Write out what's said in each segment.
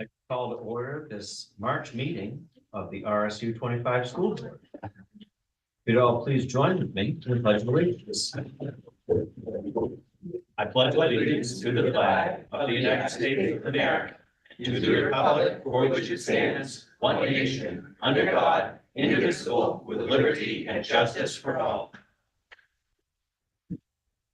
I call to order this March meeting of the RSU 25 School Board. You'd all please join with me in the pledge of allegiance. I pledge allegiance to the flag of the United States of America, and to the republic for which it stands, one nation, under God, indivisible, with liberty and justice for all.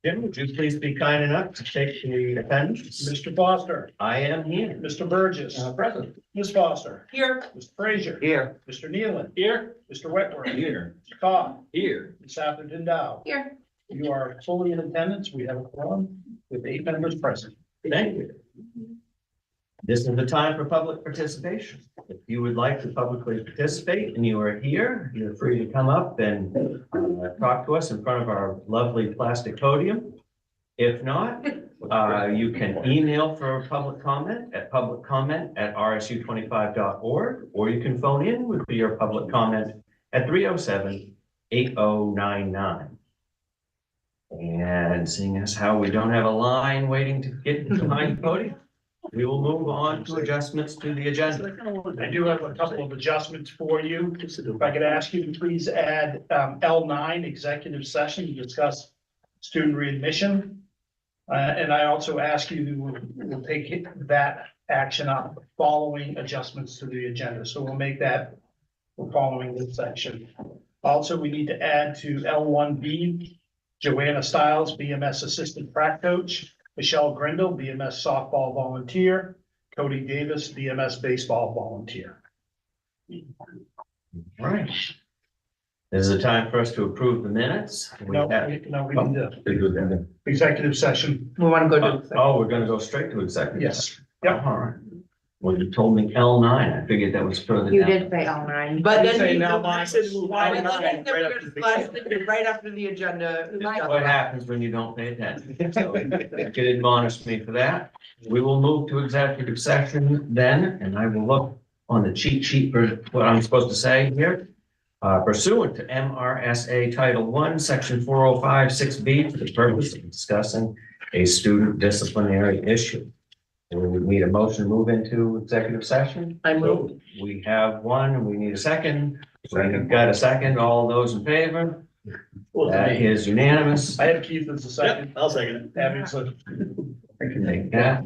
Jim, would you please be kind enough to take the attendance? Mr. Foster, I am here. Mr. Burgess, Present. Ms. Foster, Here. Mr. Frazier, Here. Mr. Nealon. Here. Mr. Whitworth. Here. Mr. Cobb, Here. Ms. Atherton Dow. Here. You are fully in attendance. We have a quorum with 8 members present. Thank you. This is the time for public participation. If you would like to publicly participate and you are here, you're free to come up and talk to us in front of our lovely plastic podium. If not, you can email for public comment at publiccomment@rsu25.org, or you can phone in with your public comment at 307-8099. And seeing as how we don't have a line waiting to get behind the podium, we will move on to adjustments to the agenda. I do have a couple of adjustments for you. If I could ask you to please add L9 executive session to discuss student readmission. And I also ask you to we'll take that action up following adjustments to the agenda. So we'll make that following this section. Also, we need to add to L1B, Joanna Stiles, BMS assistant track coach, Michelle Grindle, BMS softball volunteer, Cody Davis, BMS baseball volunteer. All right. This is the time for us to approve the minutes. We No, have- we need to Oh, executive session. We want to go to. we're gonna go straight to executive. Yes. Yep. All right. Well, you told me L9. I figured that was further You down. did say all nine, but then. Say you- now, I said move I on. was looking that we were slicing right after the agenda. What happens when you don't pay attention? So you can admonish me for that. We will move to executive session then, and I will look on the cheat sheet for what I'm supposed to say here. Pursuant to MRSA Title I, Section 405-6B, for the purpose of discussing a student disciplinary issue. We would need a motion to move into executive session. I move. We have one, and we need a second. We've got a second. All those in favor? That is unanimous. I have Keith as a second. I'll second it. Having said. I can make that.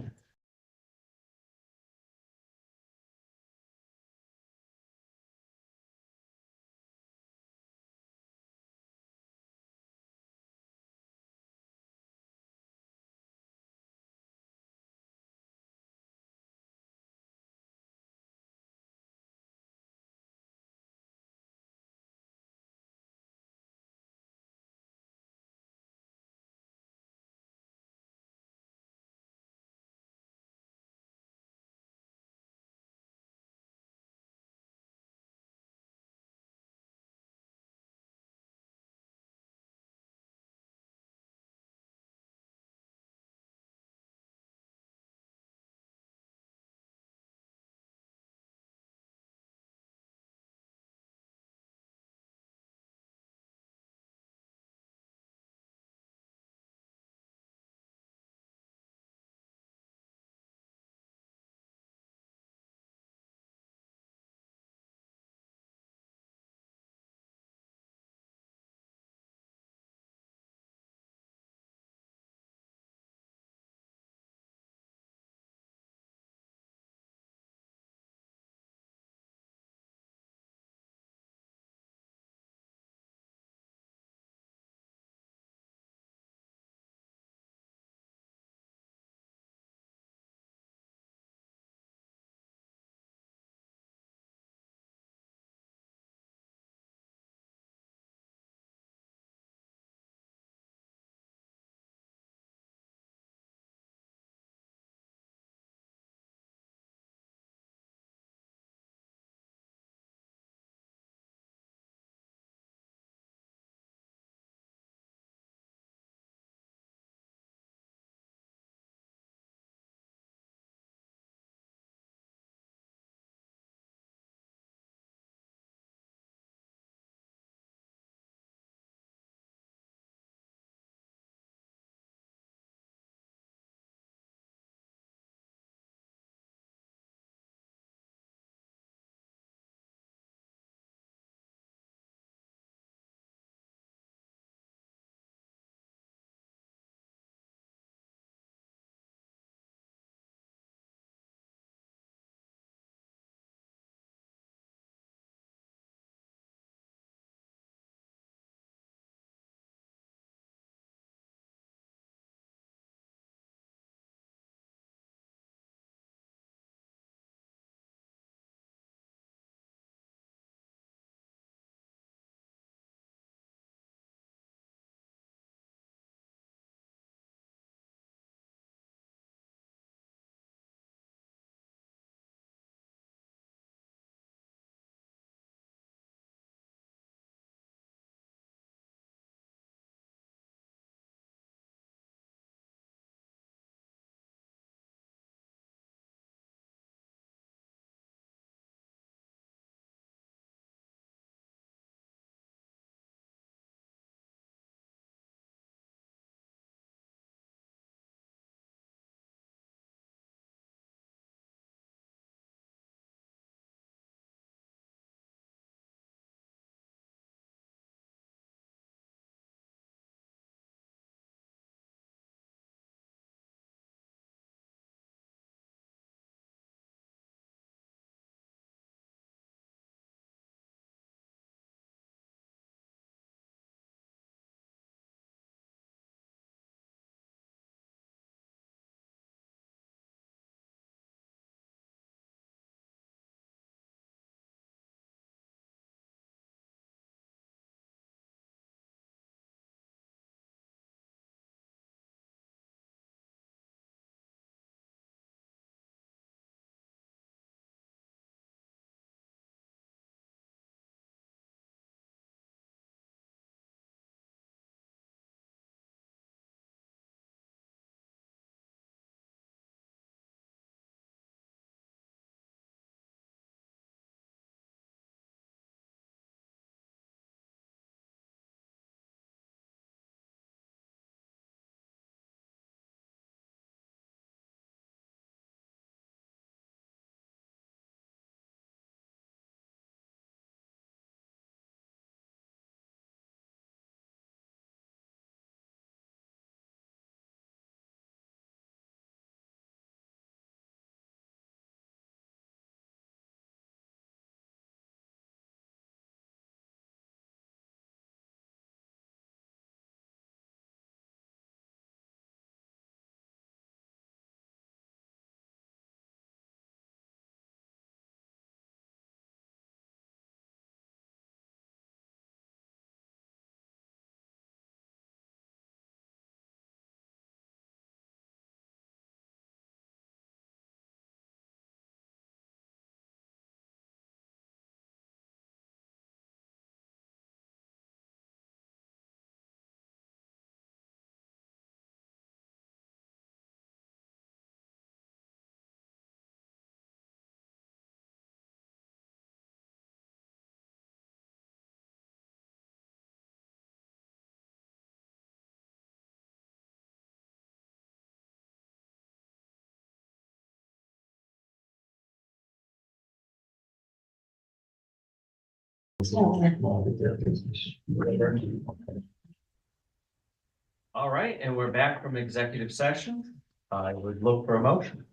All right, and we're back from executive session. I would look for a motion.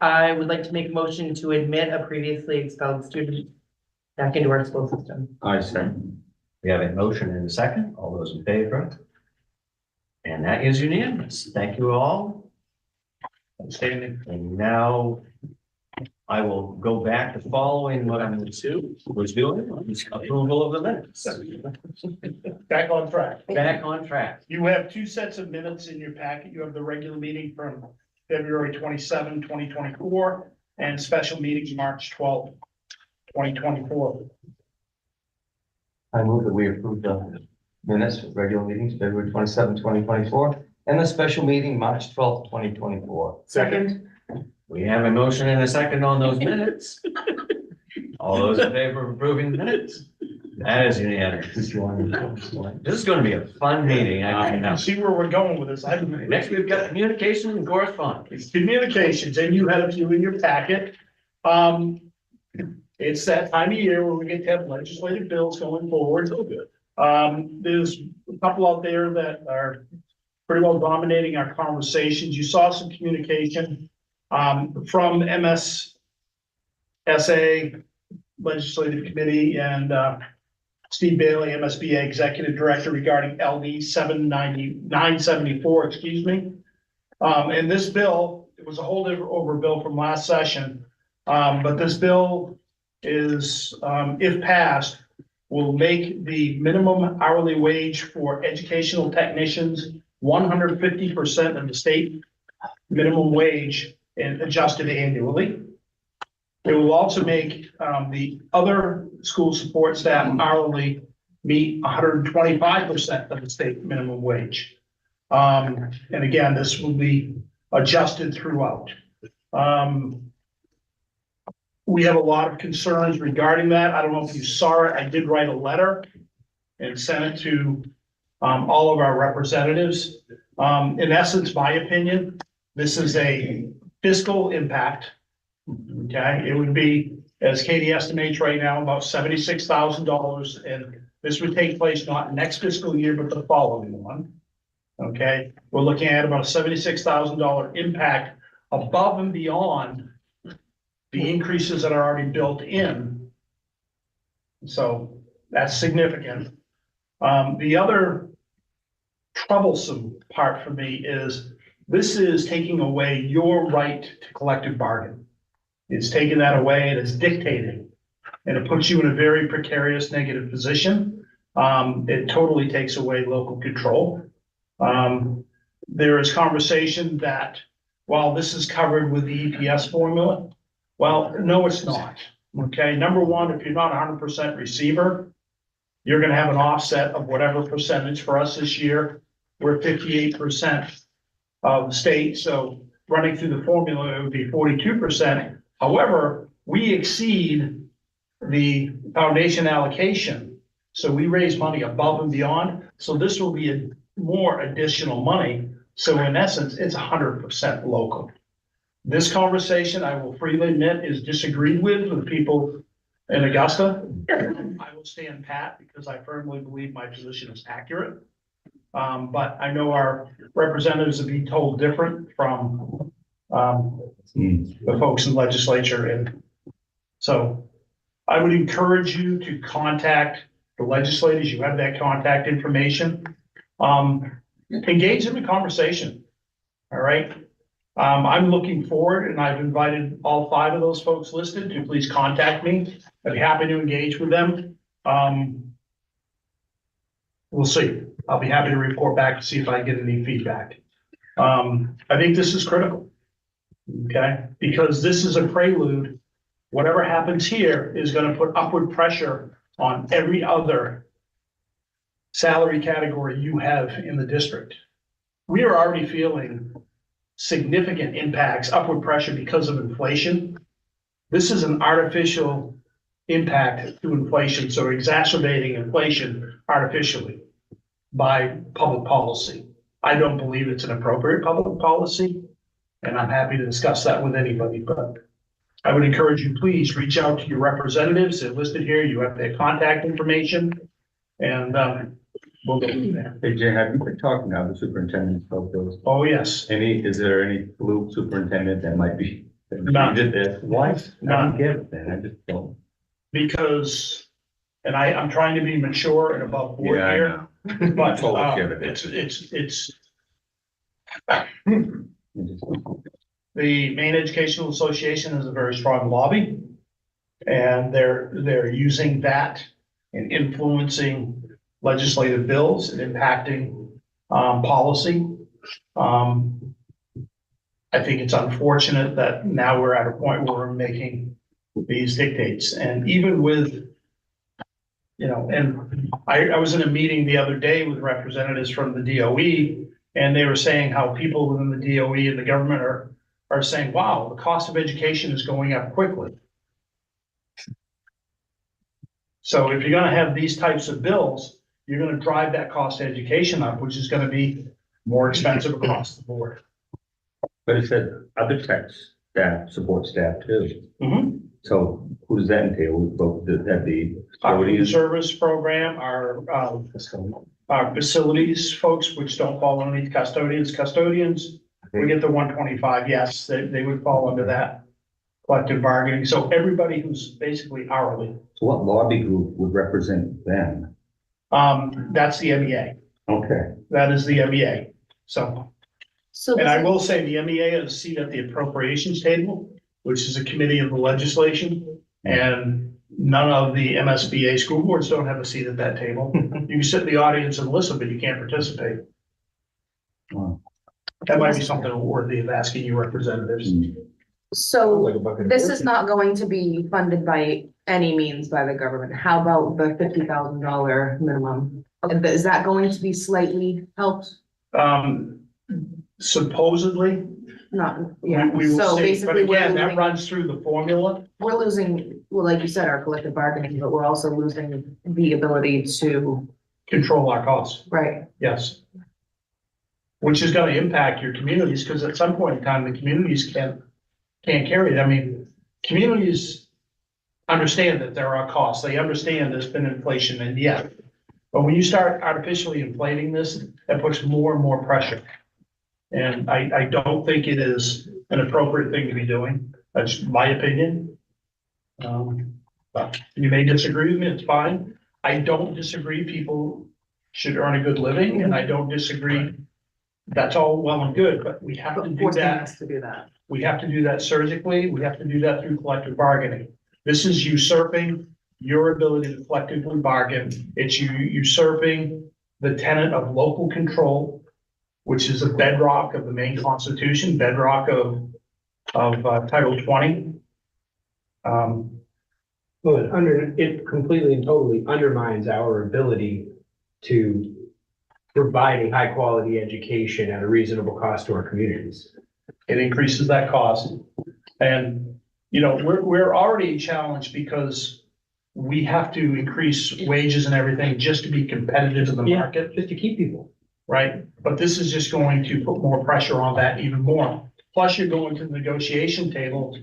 I would like to make a motion to admit a previously expelled student back into our school system. I second. We have a motion and a second. All those in favor? And that is unanimous. Thank you all. Outstanding. And now I will go back to following what I was doing, approval of the minutes. Back on track. Back on track. You have two sets of minutes in your packet. You have the regular meeting from February 27, 2024, and special meetings March 12, 2024. I move that we approve the minutes for regular meetings, February 27, 2024, and the special meeting, March 12, 2024. Second. We have a motion and a second on those minutes. All those in favor of approving the minutes? That is unanimous. This is going to be a fun meeting. I can I now. see where we're going with this. Next, we've got communication and correspondence. Communications, and you had a few in your packet. It's that time of year where we get to have legislative bills going forward. There's a couple out there that are pretty well dominating our conversations. You saw some communication from MSSA Legislative Committee and Steve Bailey, MSBA Executive Director, regarding LD 974, excuse me. And this bill, it was a holdover bill from last session. But this bill is, if passed, will make the minimum hourly wage for educational technicians 150% of the state minimum wage and adjusted annually. It will also make the other school support staff hourly meet 125% of the state minimum wage. And again, this will be adjusted throughout. We have a lot of concerns regarding that. I don't know if you saw it. I did write a letter and sent it to all of our representatives. In essence, my opinion, this is a fiscal impact. Okay, it would be, as Katie estimates right now, about $76,000, and this would take place not next fiscal year, but the following one. Okay, we're looking at about a $76,000 impact above and beyond the increases that are already built in. So that's significant. The other troublesome part for me is this is taking away your right to collective bargain. It's taking that away and it's dictating, and it puts you in a very precarious negative position. It totally takes away local control. There is conversation that while this is covered with the EPS formula, well, no, it's not. Okay, number one, if you're not 100% receiver, you're going to have an offset of whatever percentage. For us this year, we're 58% of the state, so running through the formula, it would be 42%. However, we exceed the foundation allocation, so we raise money above and beyond. So this will be more additional money. So in essence, it's 100% local. This conversation, I will freely admit, is disagreed with people in Augusta. I will stand pat because I firmly believe my position is accurate. But I know our representatives have been told different from the folks in the legislature. And so I would encourage you to contact the legislators. You have that contact information. Engage in the conversation. All right. I'm looking forward, and I've invited all 5 of those folks listed to please contact me. I'd be happy to engage with them. We'll see. I'll be happy to report back to see if I get any feedback. I think this is critical. Okay, because this is a prelude. Whatever happens here is going to put upward pressure on every other salary category you have in the district. We are already feeling significant impacts, upward pressure because of inflation. This is an artificial impact to inflation, so exacerbating inflation artificially by public policy. I don't believe it's an appropriate public policy, and I'm happy to discuss that with anybody, but I would encourage you, please reach out to your representatives. They're listed here. You have their contact information. And, we'll go from there. Hey Jay, have you been talking to other superintendents about those? Oh, yes. Is there any flu superintendent that might be? None. Did this? Why? I None. don't get it then, I just don't. Because, and I'm trying to be mature and above board Yeah, I here. know. But, Totally get it. it's, I just- the Maine Educational Association has a very strong lobby. And they're using that and influencing legislative bills and impacting, policy. I think it's unfortunate that now we're at a point where we're making these dictates, and even with, you know, and I was in a meeting the other day with representatives from the DOE, and they were saying how people within the DOE and the government are saying, wow, the cost of education is going up quickly. So if you're gonna have these types of bills, you're gonna drive that cost of education up, which is gonna be more expensive across the board. But it said other tech staff, support staff too. So who does that entail? Both, that the Our food custodians? service program, our facilities folks, which don't fall underneath custodians, we get the 125, yes, they would fall under that collective bargaining. So everybody who's basically hourly, So what lobby group would represent them? that's the MEA. Okay, That is the MEA. So, So and I this will say the MEA has a seat at the appropriations table, which is a committee of the legislation. And none of the MSBA school boards don't have a seat at that table. You can sit in the audience and listen, but you can't participate. Wow. That might be something worthy of asking your representatives. So this is not going to be funded by any means by the government. How about the $50,000 minimum? Is that going to be slightly helped? Supposedly, Not, yeah, we will so see, but basically again, that runs through the formula. we're losing, well, like you said, our collective bargaining, but we're also losing the ability to, Control our costs, right? yes. Which is gonna impact your communities, because at some point in time, the communities can't carry it. I mean, communities understand that there are costs. They understand there's been inflation, and yeah. But when you start artificially inflating this, that puts more and more pressure. And I don't think it is an appropriate thing to be doing. That's my opinion. But you may disagree with me, it's fine. I don't disagree, people should earn a good living, and I don't disagree. That's all well and good, but we have to But do forcing that. us to do that. We have to do that surgically. We have to do that through collective bargaining. This is usurping your ability to collectively bargain. It's usurping the tenet of local control, which is a bedrock of the Maine Constitution, bedrock of Title 20. Well, it completely and totally undermines our ability to provide a high quality education at a reasonable cost to our communities. It increases that cost. And, you know, we're already challenged because we have to increase wages and everything just to be competitive in the Yeah. market, Just to keep people. right? But this is just going to put more pressure on that even more. Plus, you're going to the negotiation table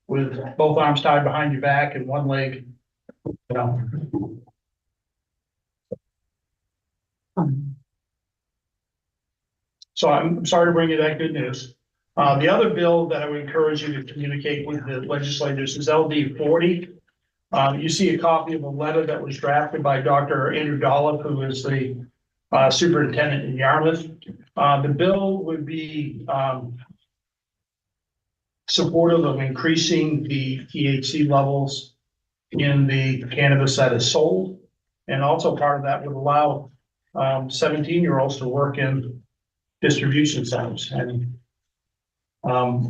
with both arms tied behind your back and one leg, you know. So I'm sorry to bring you that good news. The other bill that I would encourage you to communicate with the legislators is LD 40. You see a copy of a letter that was drafted by Dr. Andrew Dollop, who is the superintendent in Yarmouth. The bill would be supportive of increasing the THC levels in the cannabis that is sold. And also part of that would allow 17-year-olds to work in distribution centers. And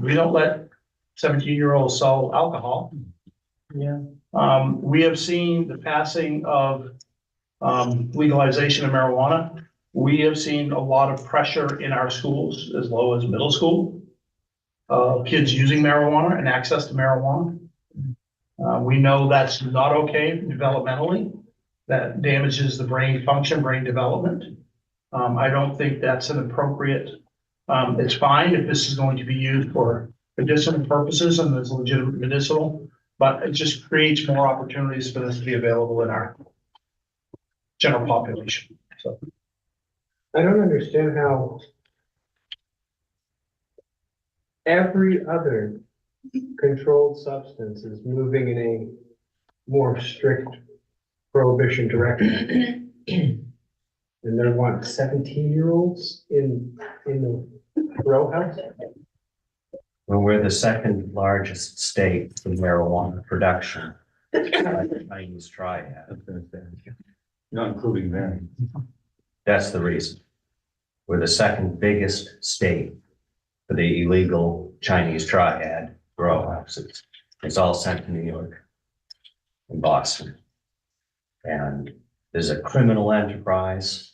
we don't let 17-year-olds sell alcohol. Yeah. We have seen the passing of legalization of marijuana. We have seen a lot of pressure in our schools as low as middle school. Kids using marijuana and access to marijuana. We know that's not okay developmentally. That damages the brain function, brain development. I don't think that's an appropriate, it's fine if this is going to be used for medicinal purposes and there's legitimate medicinal, but it just creates more opportunities for this to be available in our general population. So I don't understand how every other controlled substance is moving in a more strict prohibition direction. And they're what, 17-year-olds in the row house? Well, we're the second largest state for marijuana production. Like the Chinese triad. Not including them. That's the reason. We're the second biggest state for the illegal Chinese triad grow houses. It's all sent to New York and Boston. And there's a criminal enterprise.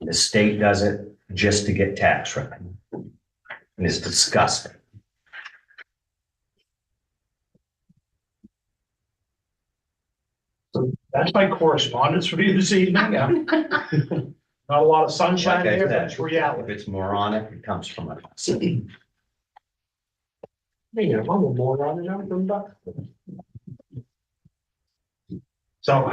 The state does it just to get tax revenue. And it's disgusting. that's my correspondence for you this evening. Not a lot of sunshine Like I there, said, but it's reality. If it's moronic, it comes from us. Hey, I'm a moron and I'm from Buxton. So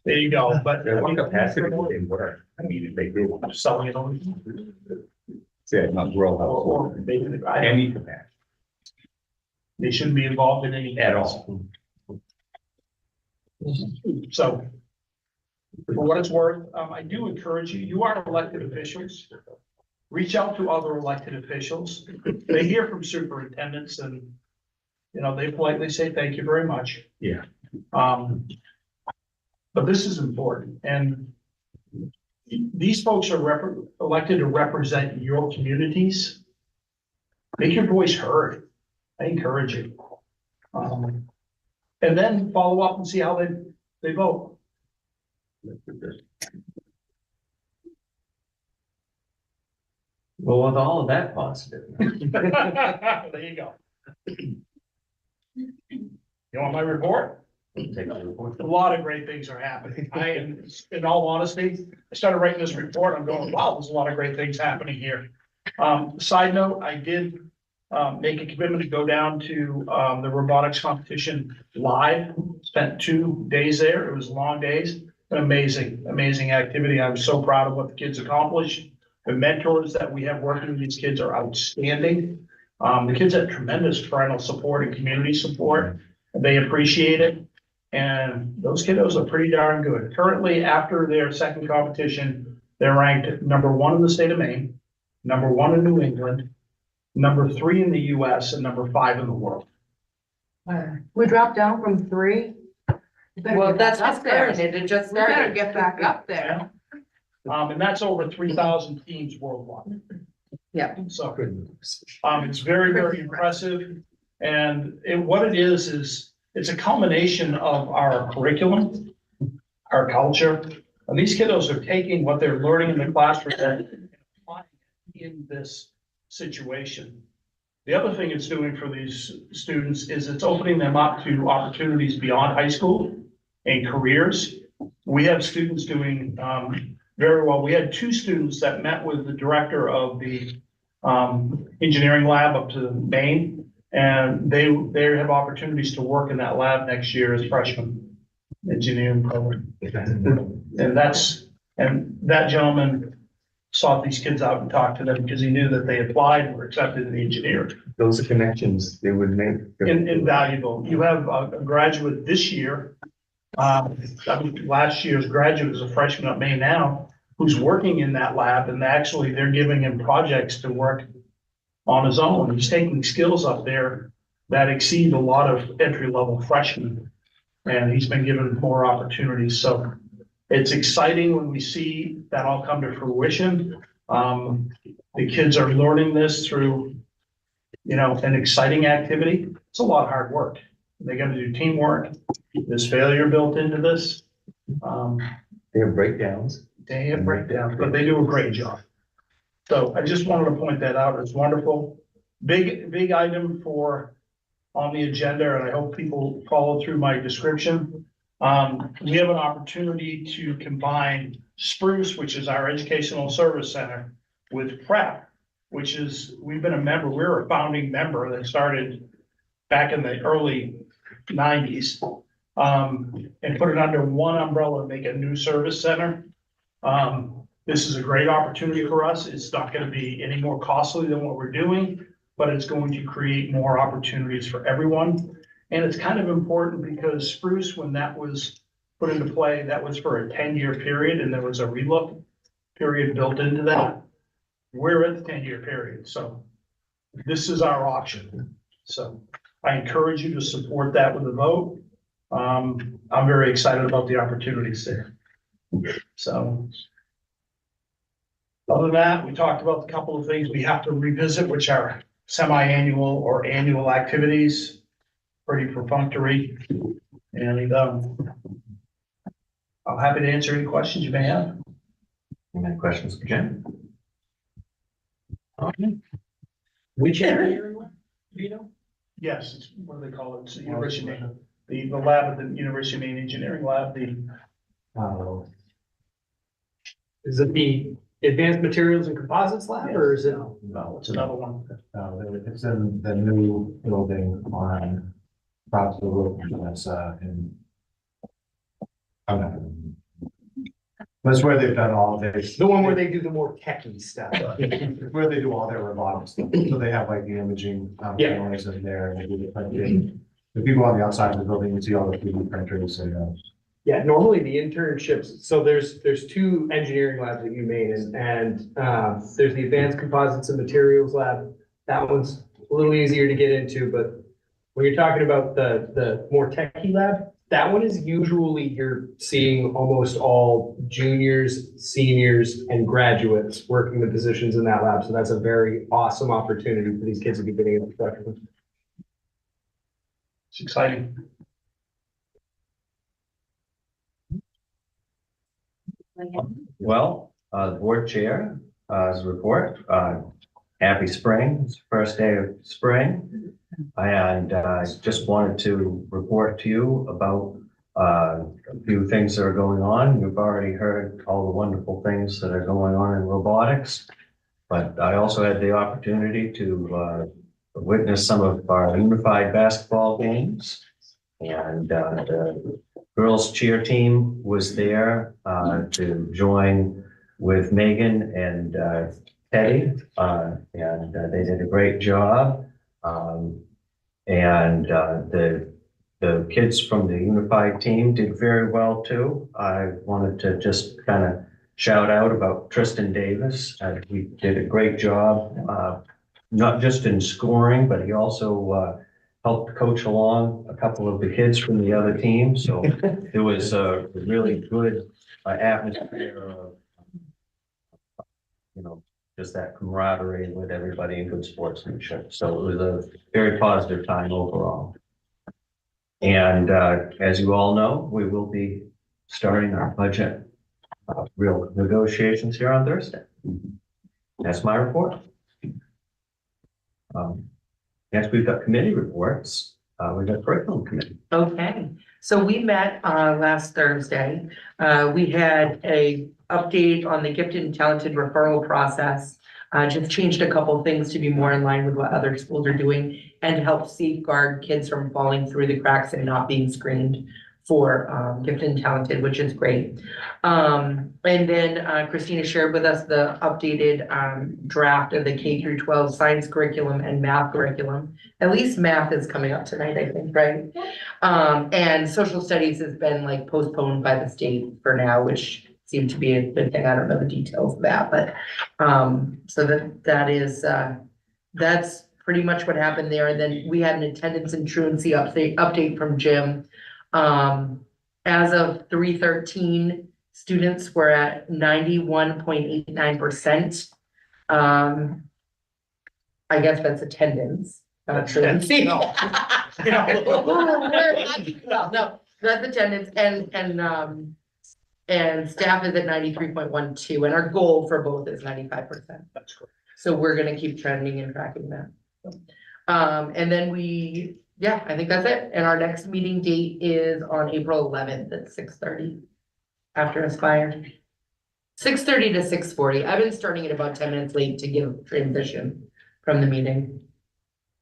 there you go, but. There's one capacity they work. I mean, they do. Selling it on. Yeah, not grow Or house. maybe Any capacity. they shouldn't be involved in any. At all. So for what it's worth, I do encourage you, you are elected officials. Reach out to other elected officials. They hear from superintendents and, you know, they politely say, thank you very much. Yeah. But this is important and these folks are elected to represent your communities. Make your voice heard. I encourage you. And then follow up and see how they vote. Well, with all of that positive. There you go. You want my report? Take a report. A lot of great things are happening. In all honesty, I started writing this report, I'm going, wow, there's a lot of great things happening here. Side note, I did make a commitment to go down to the robotics competition live. Spent 2 days there. It was long days. An amazing activity. I was so proud of what the kids accomplished. The mentors that we have working with these kids are outstanding. The kids have tremendous parental support and community support. They appreciate it. And those kiddos are pretty darn good. Currently, after their second competition, they're ranked number 1 in the state of Maine, number 1 in New England, number 3 in the US, and number 5 in the world. We dropped down from 3. Well, that's up just there. started, it just We better started. get back up there. And that's over 3,000 teams worldwide. Yeah. So, it's very impressive. And what it is it's a culmination of our curriculum, our culture. And these kiddos are taking what they're learning in the classroom and applying it in this situation. The other thing it's doing for these students is it's opening them up to opportunities beyond high school and careers. We have students doing very well. We had 2 students that met with the director of the engineering lab up to Maine. And they have opportunities to work in that lab next year as freshmen engineering program. And that gentleman sought these kids out and talked to them because he knew that they applied and were accepted in the engineering. Those are connections they would make. Invaluable. You have a graduate this year. Last year's graduate is a freshman at Maine now, who's working in that lab and actually they're giving him projects to work on his own. He's taking skills up there that exceed a lot of entry-level freshmen. And he's been given more opportunities. So it's exciting when we see that all come to fruition. The kids are learning this through, an exciting activity. It's a lot of hard work. They got to do teamwork. There's failure built into this. They have breakdowns. They have breakdowns, but they do a great job. So I just wanted to point that out. It's wonderful. Big item on the agenda, and I hope people follow through my description. We have an opportunity to combine Spruce, which is our educational service center, with PrEP, which is, we've been a member, we're a founding member that started back in the early nineties. And put it under one umbrella and make a new service center. This is a great opportunity for us. It's not gonna be any more costly than what we're doing, but it's going to create more opportunities for everyone. And it's kind of important because Spruce, when that was put into play, that was for a 10-year period, and there was a relook period built into that. We're at the 10-year period, so this is our option. So I encourage you to support that with a vote. I'm very excited about the opportunities there. So. Other than that, we talked about a couple of things we have to revisit, which are semi-annual or annual activities. Pretty perfunctory. And, I'm happy to answer any questions you may have. Any questions for Jim? Okay. Which area? Do you know? Yes, it's, what do they call it? It's the University of Maine, the lab at the University of Maine Engineering Lab, Is it the Advanced Materials and Composites Lab, or is it? no, it's another one. It's in the new building on top of the roof, that's, that's where they've done all this. The one where they do the more techie stuff. Where they do all their robotics, so they have like the imaging, Yeah. cameras in there, and they do the printing. The people on the outside of the building, you see all the 3D printers and, Yeah, normally the internships, so there's two engineering labs at UMaine, and there's the Advanced Composites and Materials Lab. That one's a little easier to get into, but when you're talking about the more techie lab, that one is usually you're seeing almost all juniors, seniors, and graduates working the positions in that lab. So that's a very awesome opportunity for these kids to be getting into production. It's exciting. Well, the board chair, report, happy spring, it's the first day of spring. And I just wanted to report to you about a few things that are going on. You've already heard all the wonderful things that are going on in robotics. But I also had the opportunity to witness some of our unified basketball games. And the girls cheer team was there to join with Megan and Teddy. And they did a great job. And the kids from the unified team did very well too. I wanted to just kind of shout out about Tristan Davis. He did a great job, not just in scoring, but he also helped coach along a couple of the kids from the other team. So it was a really good atmosphere of, just that camaraderie with everybody and good sportsmanship. So it was a very positive time overall. And as you all know, we will be starting our budget real negotiations here on Thursday. That's my report. Next, we've got committee reports. We've got curriculum committee. Okay, so we met last Thursday. We had a update on the gifted and talented referral process. Just changed a couple things to be more in line with what other schools are doing and to help safeguard kids from falling through the cracks and not being screened for gifted and talented, which is great. And then Christina shared with us the updated draft of the K through 12 science curriculum and math curriculum. At least math is coming up tonight, I think, right? And social studies has been like postponed by the state for now, which seemed to be a good thing. I don't know the details of that, but so that is that's pretty much what happened there. And then we had an attendance and truancy update from Jim. As of 3/13, students were at 91.89%. I guess that's attendance. Not truancy. No. No, that's attendance and staff is at 93.12, and our goal for both is 95%. That's correct. So we're gonna keep trending and tracking that. And then I think that's it. And our next meeting date is on April 11th at 6:30 after Aspire. 6:30 to 6:40. I've been starting at about 10 minutes late to give transition from the meeting.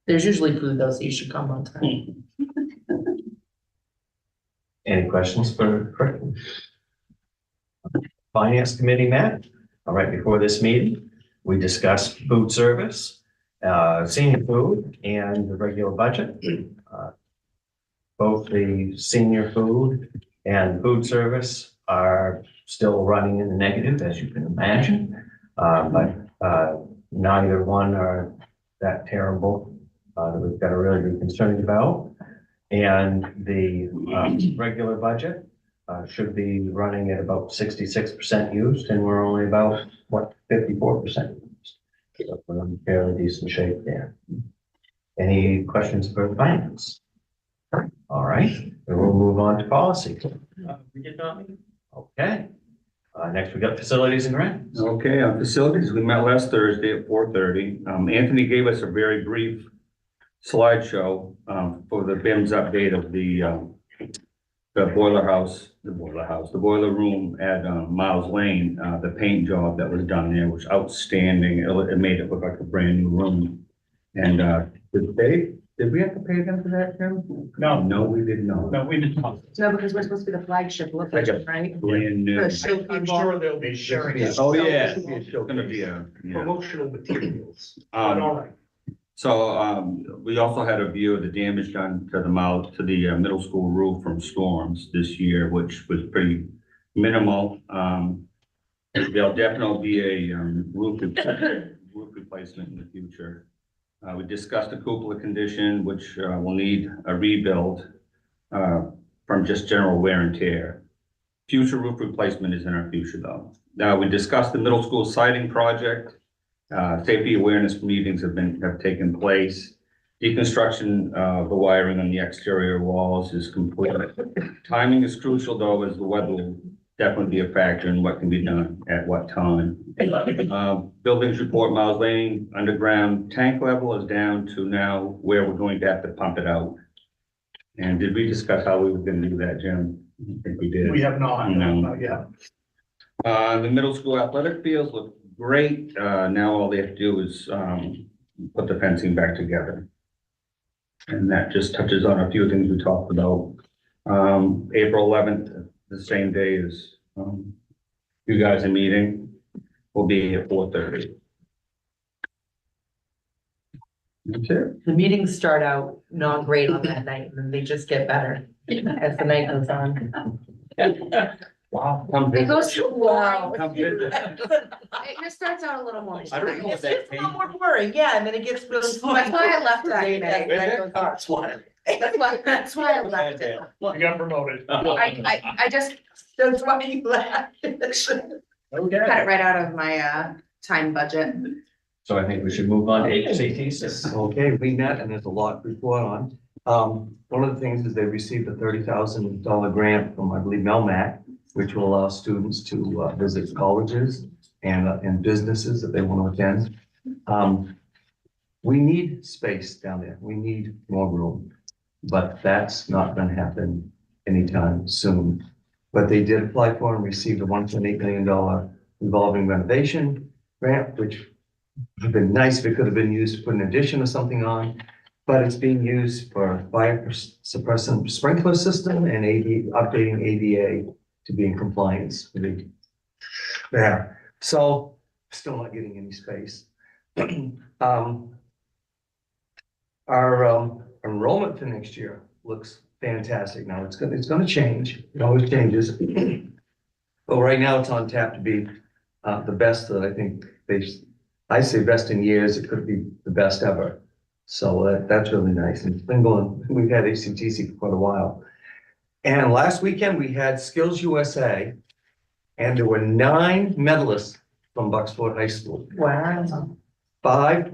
There's usually food though, so you should come on time. Any questions for Rick? Finance Committee met, right before this meeting. We discussed food service, senior food and the regular budget. Both the senior food and food service are still running in the negative, as you can imagine. But neither one are that terrible that we've got to really be concerned about. And the regular budget should be running at about 66% used, and we're only about, what, 54% used. So we're in fairly decent shape there. Any questions for finance? All right, then we'll move on to policy. We did not meet. Okay. Next, we got facilities and grounds. Okay, on facilities, we met last Thursday at 4:30. Anthony gave us a very brief slideshow for the BIMS update of the boiler room at Miles Lane. The paint job that was done there was outstanding. It made it look like a brand new room. And did we have to pay them for that, Tim? No. No, we did not. No, we did not. No, because we're supposed to be the flagship location, right? Brand new. For show I'm people. sure they'll be sharing it. Oh, yeah, it's gonna be a, yeah. Promotional materials. But all right. So, we also had a view of the damage done to the middle school roof from storms this year, which was pretty minimal. There'll definitely be a, roof replacement in the future. We discussed the cupola condition, which, will need a rebuild, from just general wear and tear. Future roof replacement is in our future though. Now, we discussed the middle school siding project. Safety awareness meetings have taken place. Deconstruction of the wiring on the exterior walls is complete. Timing is crucial though, as the weather will definitely be a factor in what can be done at what time. Buildings report Miles Lane underground tank level is down to now where we're going to have to pump it out. And did we discuss how we were gonna do that, Jim? I think we did. We have not, No. not yet. The middle school athletic fields look great. Now all they have to do is, put the fencing back together. And that just touches on a few things we talked about. April 11th, the same day as, you guys are meeting, will be at 4:30. That's it. The meetings start out not great on that night, and then they just get better as the night goes on. Wow. Come It visit. goes to wow. Come visit. It just starts out a little more. I don't know It's that just a lot more boring, yeah, and then it gets really. That's why I left that As the day. night goes on. That's why I left it. You got promoted. I just That's why you laugh. Okay. cut it right out of my time budget. So I think we should move on to HCTC. Okay, we met and there's a lot to report on. One of the things is they received a $30,000 grant from, I believe, Melmac, which will allow students to visit colleges and businesses that they want to attend. We need space down there. We need more room, but that's not going to happen anytime soon. But they did apply for and received a $1.8 million revolving renovation grant, which would have been nice if it could have been used to put an addition or something on. But it's being used for fire suppressant sprinkler system and updating ADA to be in compliance with it. Yeah, so still not getting any space. Our enrollment for next year looks fantastic. Now it's gonna change. It always changes. But right now it's on tap to be the best that I think I say best in years. It could be the best ever. So that's really nice. And it's been going, we've had HCTC for quite a while. And last weekend we had Skills USA and there were 9 medalists from Bucksport High School. Wow. 4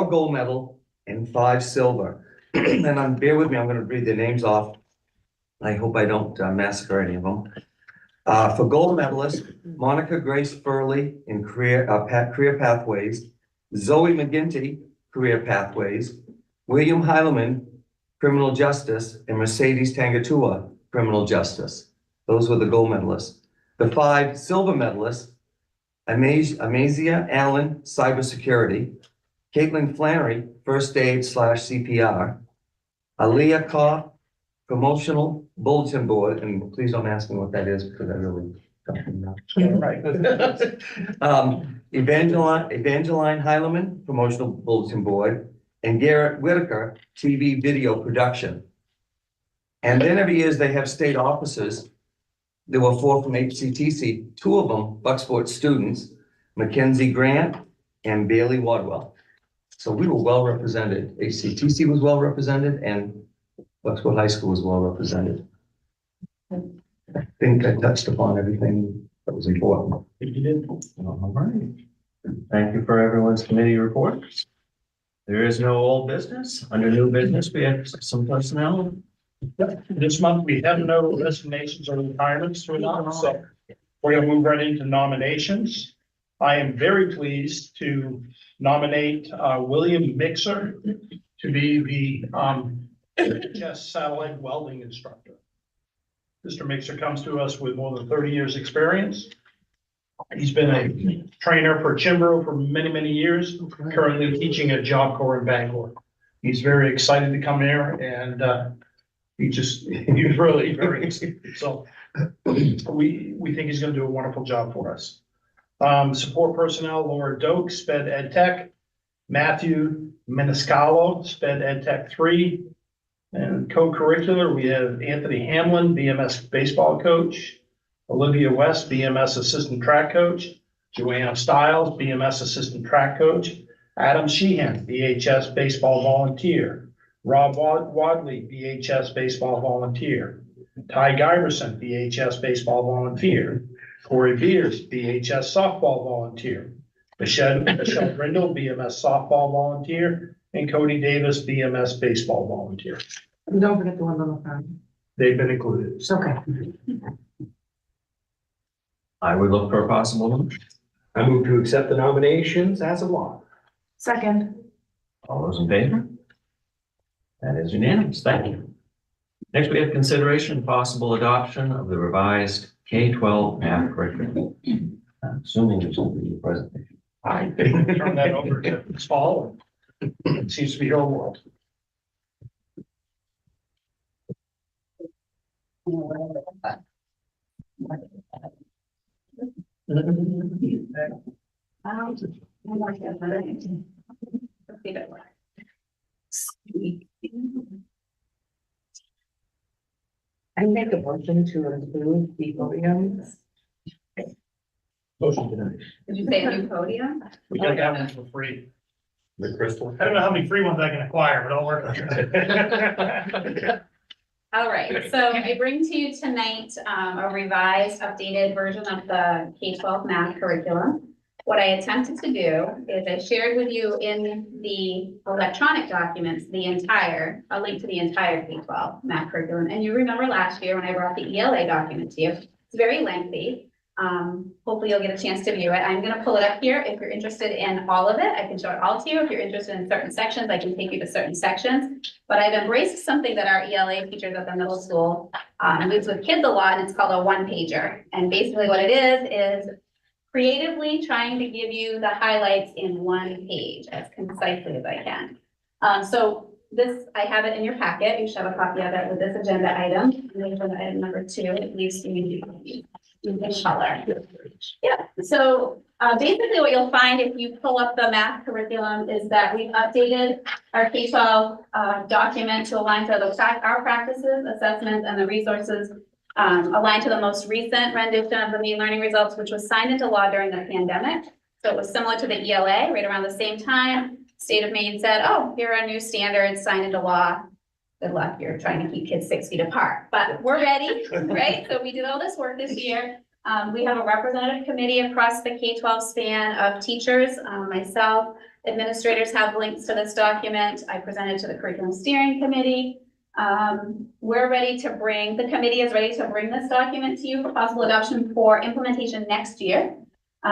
gold medal and 5 silver. And bear with me, I'm gonna read their names off. I hope I don't massacre any of them. For gold medalist, Monica Grace Furley in career pathways, Zoe McGinty, career pathways, William Heileman, criminal justice, and Mercedes Tangatua, criminal justice. Those were the gold medalists. The 5 silver medalists, Amazia Allen, cybersecurity. Caitlin Flannery, first aid / CPR. Aaliyah Koff, promotional bulletin board, and please don't ask me what that is because I really don't know. Right. Evangeline Heileman, promotional bulletin board, and Garrett Whitaker, TV video production. And then every year they have state officers. There were 4 from HCTC, 2 of them Bucksport students, Mackenzie Grant and Bailey Wadwell. So we were well represented. HCTC was well represented and Bucksport High School was well represented. I think I touched upon everything that was important. You did. All right. Thank you for everyone's committee reports. There is no old business. Under new business, we have some personnel. This month, we have no resignations or retirements to announce, so we're gonna move right into nominations. I am very pleased to nominate William Mixer to be the HS satellite welding instructor. Mr. Mixer comes to us with more than 30 years' experience. He's been a trainer for Chimbro for many, many years, currently teaching at Job Corps in Bangor. He's very excited to come here and he's really very excited. So we think he's gonna do a wonderful job for us. Support personnel, Laura Doak, Sped Ed Tech, Matthew Meniscalo, Sped Ed Tech 3. And co-curricular, we have Anthony Hamlin, BMS baseball coach, Olivia West, BMS assistant track coach, Joanna Stiles, BMS assistant track coach, Adam Sheehan, BHS baseball volunteer, Rob Wadley, BHS baseball volunteer, Ty Giverson, BHS baseball volunteer, Corey Beers, BHS softball volunteer, Michelle Brindle, BMS softball volunteer, and Cody Davis, BMS baseball volunteer. And don't forget the ones on the front. They've been included. It's okay. I would look for a possible motion. I move to accept the nominations as of law. Second. All those in favor? That is unanimous. Thank you. Next, we have consideration and possible adoption of the revised K-12 math curriculum. I'm assuming there's going to be a presentation. I turn that over to Ms. Hall. It seems to be her world. I make a motion to include the podiums. Motion tonight. Did you say a new podium? We got that one for free. The crystal. I don't know how many free ones I can acquire, but I'll work on it. All right, so I bring to you tonight a revised, updated version of the K-12 math curriculum. What I attempted to do is I shared with you in the electronic documents, a link to the entire K-12 math curriculum. And you remember last year when I brought the ELA document to you, it's very lengthy. Hopefully you'll get a chance to view it. I'm gonna pull it up here. If you're interested in all of it, I can show it all to you. If you're interested in certain sections, I can take you to certain sections. But I've embraced something that our ELA teachers at the middle school use with kids a lot, and it's called a one-pager. And basically what it is creatively trying to give you the highlights in one page as concisely as I can. So this, I have it in your packet. You should have a copy of it with this agenda item. And then agenda item number 2, it leaves you in color. Yeah, so basically what you'll find if you pull up the math curriculum is that we've updated our K-12 document to align to our practices, assessments, and the resources aligned to the most recent rendition of the mean learning results, which was signed into law during the pandemic. So it was similar to the ELA right around the same time. State of Maine said, oh, here are new standards signed into law. Good luck, you're trying to keep kids 6 feet apart, but we're ready, right? So we did all this work this year. We have a representative committee across the K-12 span of teachers, myself, administrators have links to this document. I presented to the curriculum steering committee. We're ready to bring, the committee is ready to bring this document to you for possible adoption for implementation next year.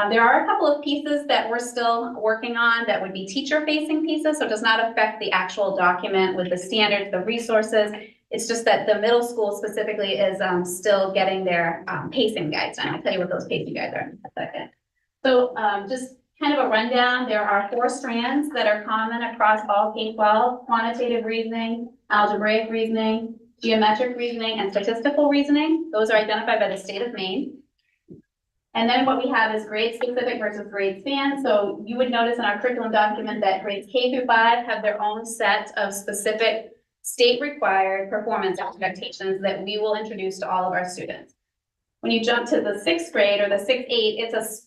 There are a couple of pieces that we're still working on that would be teacher-facing pieces, so it does not affect the actual document with the standards, the resources. It's just that the middle school specifically is still getting their pacing guides done. I'll tell you what those pacing guides are in a second. So, just kind of a rundown, there are 4 strands that are common across all K-12: quantitative reasoning, algebraic reasoning, geometric reasoning, and statistical reasoning. Those are identified by the state of Maine. And then what we have is grade specific versus grade span. So you would notice in our curriculum document that grades K through 5 have their own set of specific state required performance expectations that we will introduce to all of our students. When you jump to the 6th grade or the 6-8,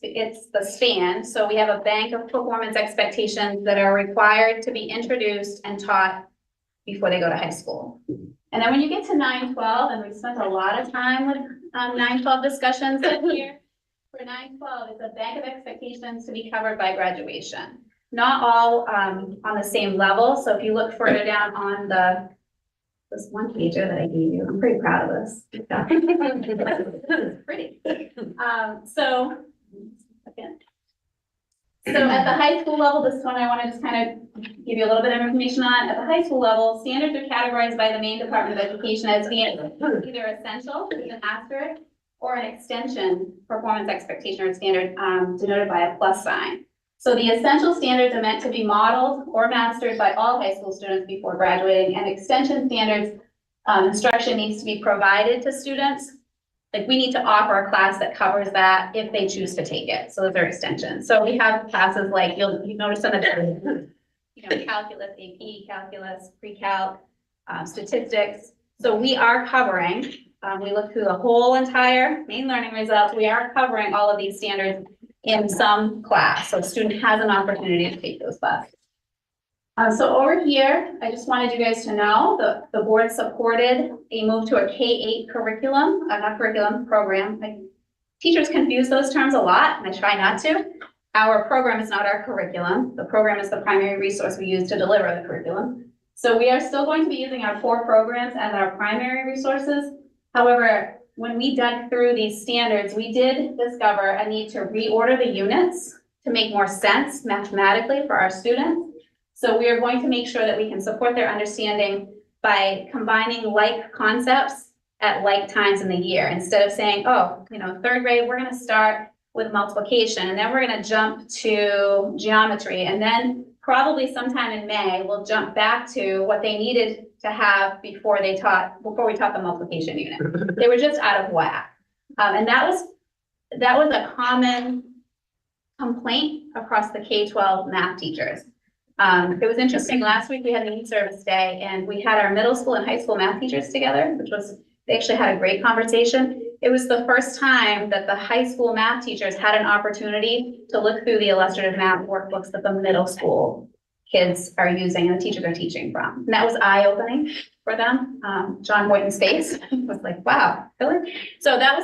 it's the span. So we have a bank of performance expectations that are required to be introduced and taught before they go to high school. And then when you get to 9-12, and we've spent a lot of time with 9-12 discussions here, for 9-12, it's a bank of expectations to be covered by graduation. Not all on the same level. So if you look further down on this one pager that I gave you, I'm pretty proud of this. This is pretty. So at the high school level, this one I want to just kind of give you a little bit of information on. At the high school level, standards are categorized by the Maine Department of Education as being either essential, with an asterisk, or an extension performance expectation or standard denoted by a plus sign. So the essential standards are meant to be modeled or mastered by all high school students before graduating, and extension standards instruction needs to be provided to students. Like, we need to offer a class that covers that if they choose to take it. So those are extensions. So we have classes like, you'll notice some of the, calculus, AP, calculus, pre-calc, statistics. So we are covering, we look through the whole entire Maine Learning Results. We are covering all of these standards in some class. So the student has an opportunity to take those classes. So over here, I just wanted you guys to know the board supported a move to a K-8 curriculum, not curriculum, program. Teachers confuse those terms a lot, and I try not to. Our program is not our curriculum. The program is the primary resource we use to deliver the curriculum. So we are still going to be using our 4 programs as our primary resources. However, when we dug through these standards, we did discover a need to reorder the units to make more sense mathematically for our students. So we are going to make sure that we can support their understanding by combining like concepts at like times in the year. Instead of saying, oh, 3rd grade, we're going to start with multiplication, and then we're going to jump to geometry, and then probably sometime in May, we'll jump back to what they needed to have before we taught the multiplication unit. They were just out of whack. And that was a common complaint across the K-12 math teachers. It was interesting, last week we had an in-service day, and we had our middle school and high school math teachers together, they actually had a great conversation. It was the first time that the high school math teachers had an opportunity to look through the illustrative math workbooks that the middle school kids are using and the teachers are teaching from. And that was eye-opening for them. John Boynton's face was like, wow, really? So that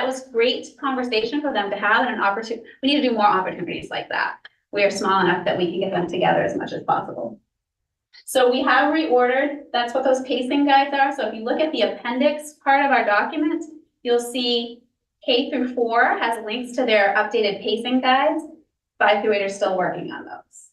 was great conversation for them to have, and an opportunity. We need to do more opportunities like that. We are small enough that we can get them together as much as possible. So we have reordered, that's what those pacing guides are. So if you look at the appendix part of our document, you'll see K through 4 has links to their updated pacing guides. 5 through 8 are still working on those.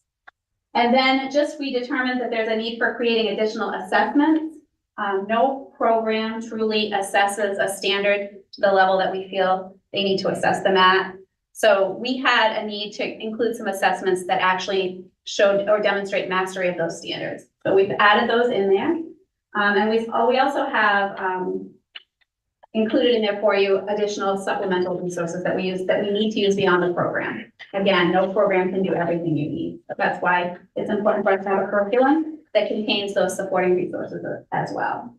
And then we determined that there's a need for creating additional assessments. No program truly assesses a standard to the level that we feel they need to assess them at. So we had a need to include some assessments that actually showed or demonstrate mastery of those standards. So we've added those in there. And we also have included in there for you additional supplemental resources that we need to use beyond the program. Again, no program can do everything you need. So that's why it's important for us to have a curriculum that contains those supporting resources as well.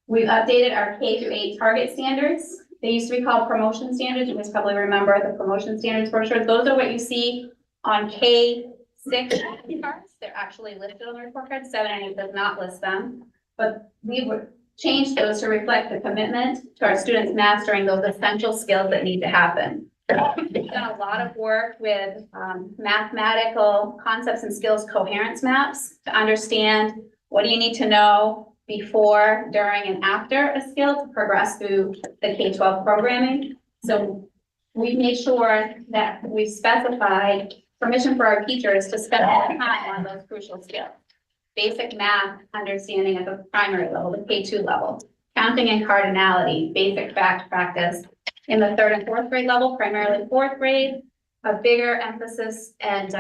We've updated our K-8 target standards. They used to be called promotion standards. You guys probably remember the promotion standards brochures. Those are what you see on K-6 cards. They're actually listed on the report card. 7 and 8 does not list them, but we would change those to reflect the commitment to our students mastering those essential skills that need to happen. We've done a lot of work with mathematical concepts and skills coherence maps to understand what do you need to know before, during, and after a skill to progress through the K-12 programming. So we've made sure that we've specified permission for our teachers to spend more time on those crucial skills. Basic math understanding at the primary level, the K-2 level, counting and cardinality, basic fact practice in the 3rd and 4th grade level, primarily 4th grade, a bigger emphasis and,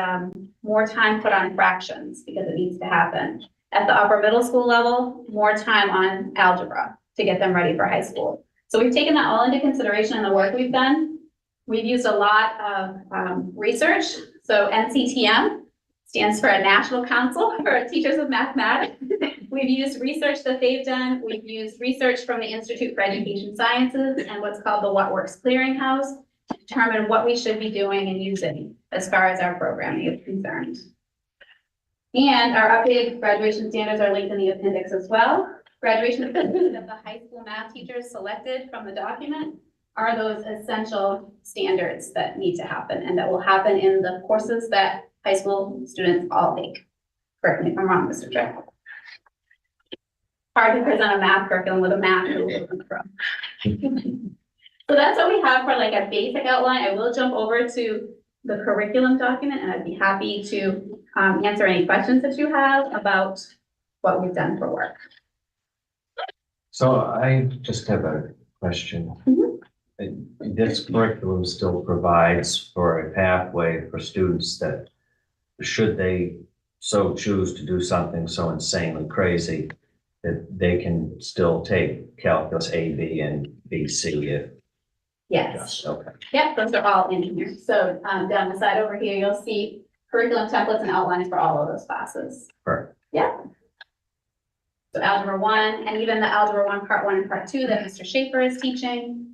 more time put on fractions because it needs to happen. At the upper middle school level, more time on algebra to get them ready for high school. So we've taken that all into consideration in the work we've done. We've used a lot of research. So NCTM stands for National Council for Teachers of Mathematics. We've used research that they've done. We've used research from the Institute for Education Sciences and what's called the What Works Clearinghouse to determine what we should be doing and using as far as our programming is concerned. And our updated graduation standards are linked in the appendix as well. Graduation standards that the high school math teachers selected from the document are those essential standards that need to happen and that will happen in the courses that high school students all take. Correct me if I'm wrong, Mr. Chair. Hard to present a math curriculum with a math from. So that's what we have for like a basic outline. I will jump over to the curriculum document and I'd be happy to answer any questions that you have about what we've done for work. So I just have a question. This curriculum still provides for a pathway for students that, should they so choose to do something so insanely crazy, that they can still take calculus A, B, and B, C if. Yes. Okay. Yep, those are all in here. So down the side over here, you'll see curriculum templates and outlines for all of those classes. Perfect. Yeah. So Algebra 1 and even the Algebra 1 Part 1 and Part 2 that Mr. Schaefer is teaching.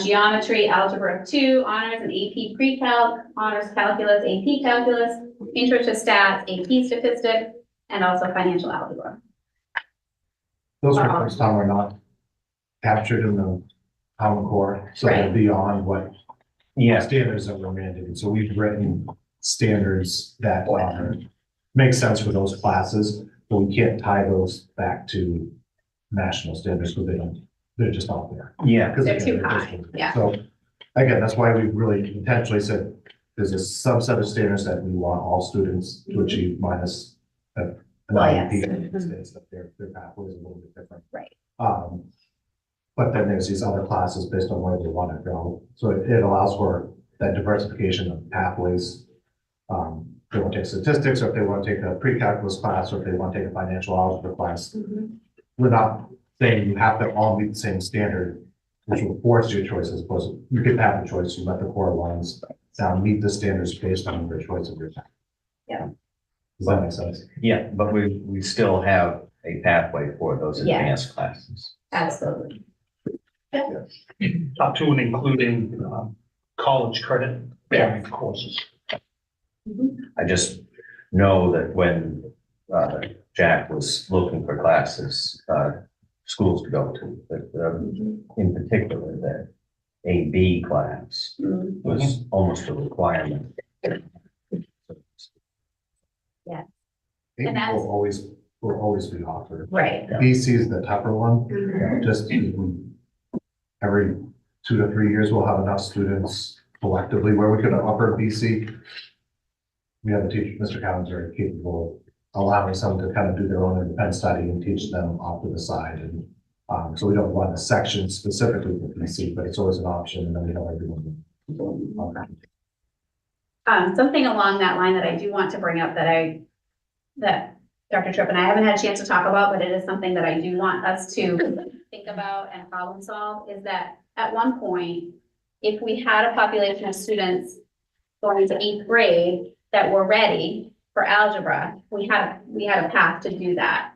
Geometry, Algebra 2, Honors and AP Pre-Calc, Honors Calculus, AP Calculus, Intro to Stats, AP Statistics, and also Financial Algebra. Those reports, Tom, are not captured in the Common Core, so they're Right. beyond what Yeah, standards that were mandated. So we've written standards that make sense for those classes, but we can't tie those back to national standards because they're just not there. yeah, Because They're again, too high, yeah. So again, that's why we really intentionally said there's a subset of standards that we want all students to achieve minus an Well, yes. IEP states that their pathway is a little bit different. Right. But then there's these other classes based on where they want to go. So it allows for that diversification of pathways. If they want to take statistics, or if they want to take a pre-calculus class, or if they want to take a financial algebra class. We're not saying you have to all meet the same standard, which will force your choices. Of course, you can have a choice, you let the core ones now meet the standards based on your choice of your time. Yeah. Does that make sense? yeah, but we still have a pathway for those Yeah. advanced classes. Absolutely. Up to and including college credit bearing courses. I just know that when Jack was looking for classes, schools to go to, that in particular, that AB class was almost a requirement. Yeah. It And that's- will always be offered. Right. BC is the tougher one, just every 2 to 3 years, we'll have enough students collectively where we could offer BC. We have a teacher, Mr. Cowan's very capable of allowing someone to kind of do their own independent study and teach them off to the side. And so we don't run a section specifically for BC, but it's always an option, and then we have everyone. Something along that line that I do want to bring up that Dr. Tripp and I haven't had a chance to talk about, but it is something that I do want us to think about and problem solve, is that at one point, if we had a population of students going to 8th grade that were ready for algebra, we had a path to do that.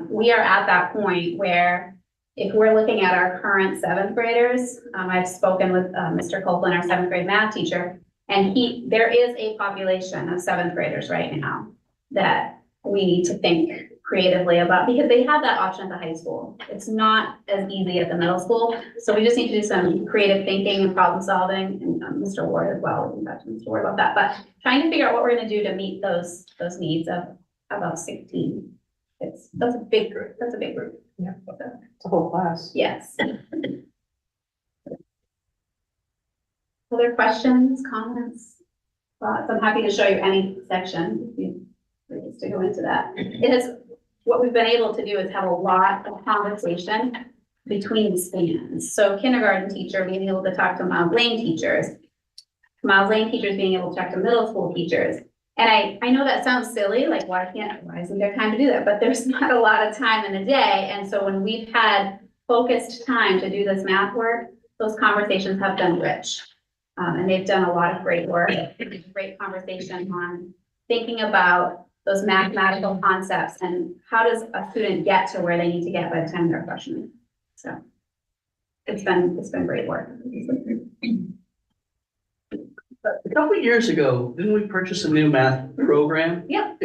We are at that point where if we're looking at our current 7th graders, I've spoken with Mr. Copeland, our 7th grade math teacher, and there is a population of 7th graders right now that we need to think creatively about, because they have that option at the high school. It's not as easy at the middle school. So we just need to do some creative thinking and problem solving, and Mr. Ward as well. We can talk to Mr. Ward about that, but trying to figure out what we're gonna do to meet those needs of about 16. That's a big group. That's a big group. Yeah. It's a whole class. Yes. Other questions, comments, thoughts? I'm happy to show you any section if you please to go into that. What we've been able to do is have a lot of conversation between the spans. So kindergarten teacher, being able to talk to Mount Lane teachers, Miles Lane teachers being able to talk to middle school teachers. And I know that sounds silly, like why isn't there time to do that? But there's not a lot of time in the day. And so when we've had focused time to do this math work, those conversations have been rich. And they've done a lot of great work, great conversation on thinking about those mathematical concepts and how does a student get to where they need to get by the time they're freshmen. So it's been great work. A couple of years ago, didn't we purchase a new math program? Yep.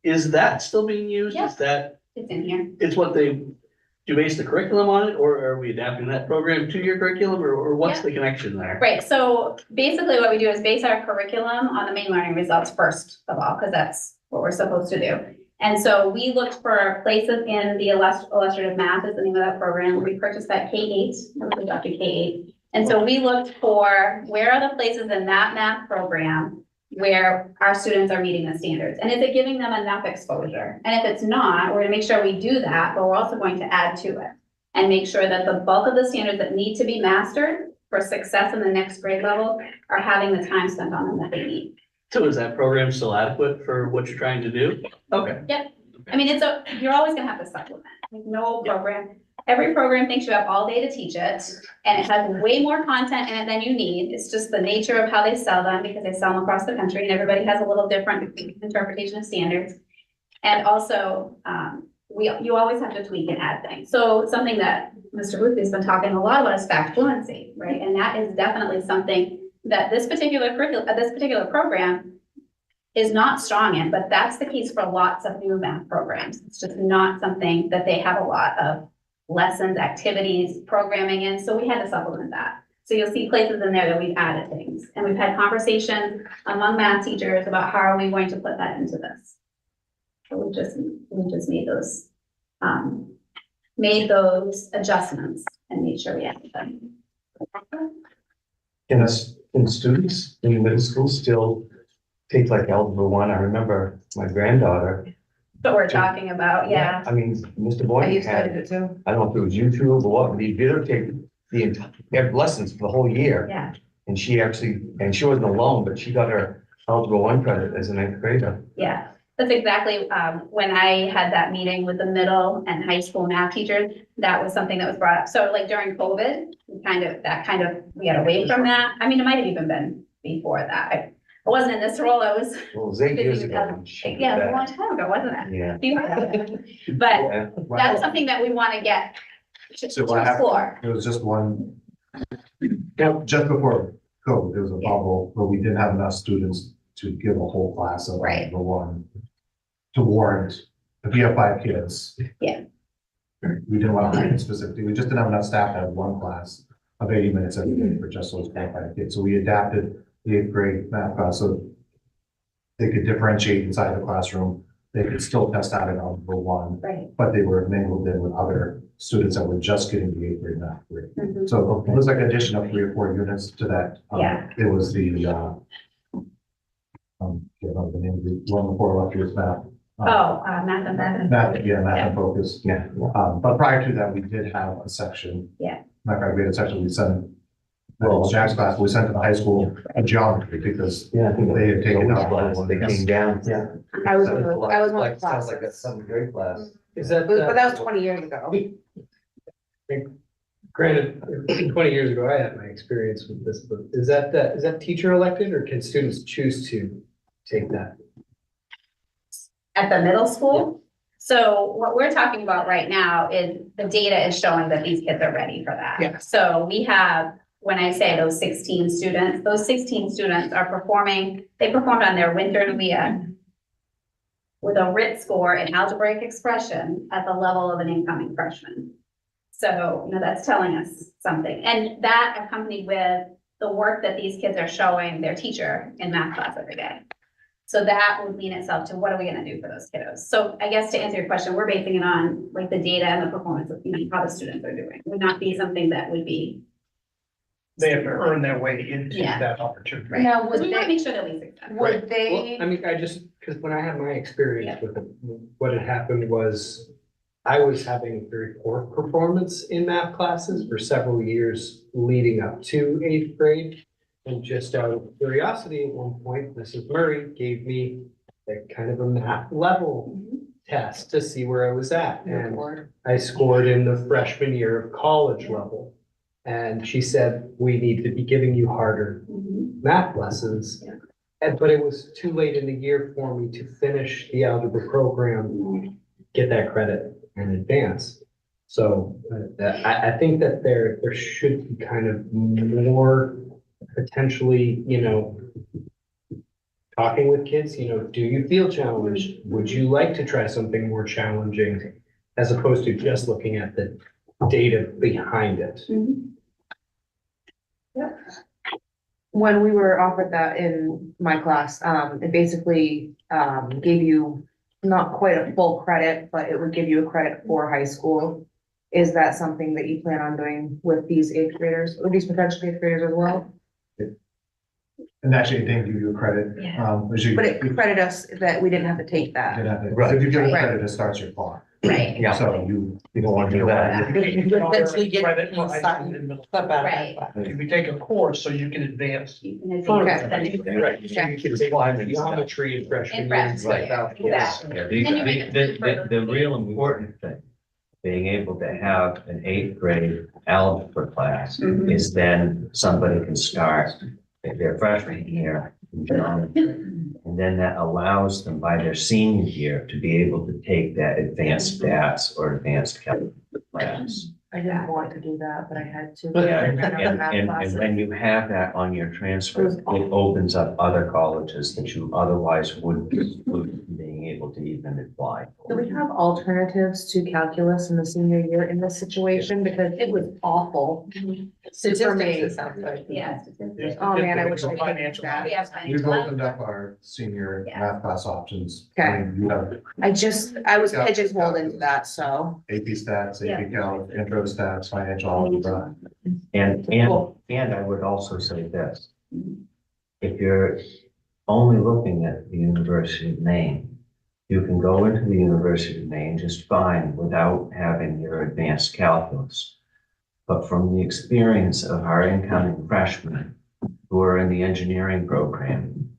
Is that still being used? Yep. Is that, It's in here. it's what they, do you base the curriculum on it, or are we adapting that program to your curriculum, or what's Yeah. the connection there? Right, so basically what we do is base our curriculum on the main learning results first of all, because that's what we're supposed to do. And so we looked for places in the illustrative math is the name of that program. We purchased that K-8, that was adopted K-8. And so we looked for where are the places in that math program where our students are meeting the standards? And is it giving them enough exposure? And if it's not, we're gonna make sure we do that, but we're also going to add to it and make sure that the bulk of the standards that need to be mastered for success in the next grade level are having the time spent on them that they need. So is that program still adequate for what you're trying to do? Okay. I mean, you're always gonna have to supplement, like no program, every program thinks you have all day to teach it, and it has way more content in it than you need, it's just the nature of how they sell them, because they sell them across the country, and everybody has a little different interpretation of standards. And also, you always have to tweak and add things, so something that Mr. Booth has been talking a lot about is fact fluency, right? And that is definitely something that this particular program is not strong in, but that's the case for lots of new math programs. It's just not something that they have a lot of lessons, activities, programming in, so we had to supplement that. So you'll see places in there that we've added things, and we've had conversations among math teachers about how are we going to put that into this. So we just made those adjustments and made sure we added them. Can students in middle school still take like Algebra 1? I remember my granddaughter. But we're talking about, yeah. I mean, Mr. I Boyd used to had, do it too. I don't know if it was YouTube or what, but he videotaped the entire lessons for the whole year. Yeah, And she wasn't alone, but she got her Algebra 1 credit as an 8th grader. yeah. That's exactly, when I had that meeting with the middle and high school math teachers, that was something that was brought up. So like during COVID, we got away from that. I mean, it might have even been before that. I wasn't in this role, I was, Well, it was 8 years ago. when she did yeah, it was a that. long time ago, wasn't it? Yeah. But Yeah. that's something that we want to get to So what happened- explore. It was just one. Just before COVID, there was a bubble where we didn't have enough students to give a whole class of Right. the one. To warrant, if you have 5 kids. Yeah. We didn't want to hire specifically, we just didn't have enough staff to have one class of 80 minutes every day for just those 4 or 5 kids, so we adapted the 8th grade math class, so. They could differentiate inside the classroom, they could still test out an Algebra 1, Right. but they were mingled in with other students that were just getting the 8th grade math grade. Mhm. So it was like addition of 3 or 4 units to that. Yeah. It was the, can't remember the name, the one before illustrious math. Math and math. Math and focus. Yeah. But prior to that, we did have a section. Yeah. Matter of fact, we had a section we sent, well, Jack's class, we sent to the high school geometry because Yeah, I think they had taken those out. class, they came down. Yeah. I was one of the Like, sounds like a classes. 7th grade class. Is that, But that was 20 years ago. granted, 20 years ago, I had my experience with this, but is that teacher elected, or can students choose to take that? At the middle school. So what we're talking about right now is the data is showing that these kids are ready for that. Yeah. So we have, when I say those 16 students, those 16 students are performing, they performed on their winter NWEA with a RIT score in algebraic expression at the level of an incoming freshman. So, that's telling us something. And that accompanied with the work that these kids are showing their teacher in math class every day. So that would lean itself to what are we gonna do for those kiddos? So I guess to answer your question, we're basing it on like the data and the performance of, how the students are doing. It would not be something that would be. They have to earn their way into Yeah. that opportunity. Right. Now, Because would we want to they, make sure that we succeed. would Well, they, I mean, because when I had my experience with it, what had happened was I was having very poor performance in math classes for several years leading up to 8th grade. And just out of curiosity, at one point, Mrs. Murray gave me a kind of a math level test to see where I was at. And I scored in the freshman year of college level. And she said, we need to be giving you harder math lessons. But it was too late in the year for me to finish the algebra program, get that credit in advance. So I think that there should be kind of more potentially, talking with kids, do you feel challenged? Would you like to try something more challenging? As opposed to just looking at the data behind it. When we were offered that in my class, it basically, gave you not quite a full credit, but it would give you a credit for high school. Is that something that you plan on doing with these eighth graders, or these potential eighth graders as well? And actually, it didn't give you a credit. But it credited us that we didn't have to take that. Right. If you give a Right. credit, it starts your clock. Right. Yeah. So you don't want to do that. Potentially get Credit for you high something. school and middle. Flip out of Right. that. If you take a course, so you can advance. You can Okay. advance that. Right, so you can take geometry and freshman In year and freshman stuff year, out. exactly. Yeah, And you make it further. the real important thing, being able to have an eighth grade algebra class Mhm. is then somebody can start their freshman year in geometry. And then that allows them by their senior year to be able to take that advanced stats or advanced calculus class. I didn't want to do that, but I had to. Yeah, I don't have math and classes. when you have that on your transcript, it opens up other colleges that you otherwise wouldn't being able to even apply Do we for. have alternatives to calculus in the senior year in this situation? Because it was awful. Statistics, me. it sounds like. Yeah. Oh, man, I wish I could do Financial. that. We have We've financial. opened up our senior Yeah. math class options. Okay. I mean, you have I was pigeonholed into that, so. AP stats, AP Cal, intro stats, financial algebra. And I would also say this. If you're only looking at the University of Maine, you can go into the University of Maine just fine without having your advanced calculus. But from the experience of our incoming freshmen who are in the engineering program,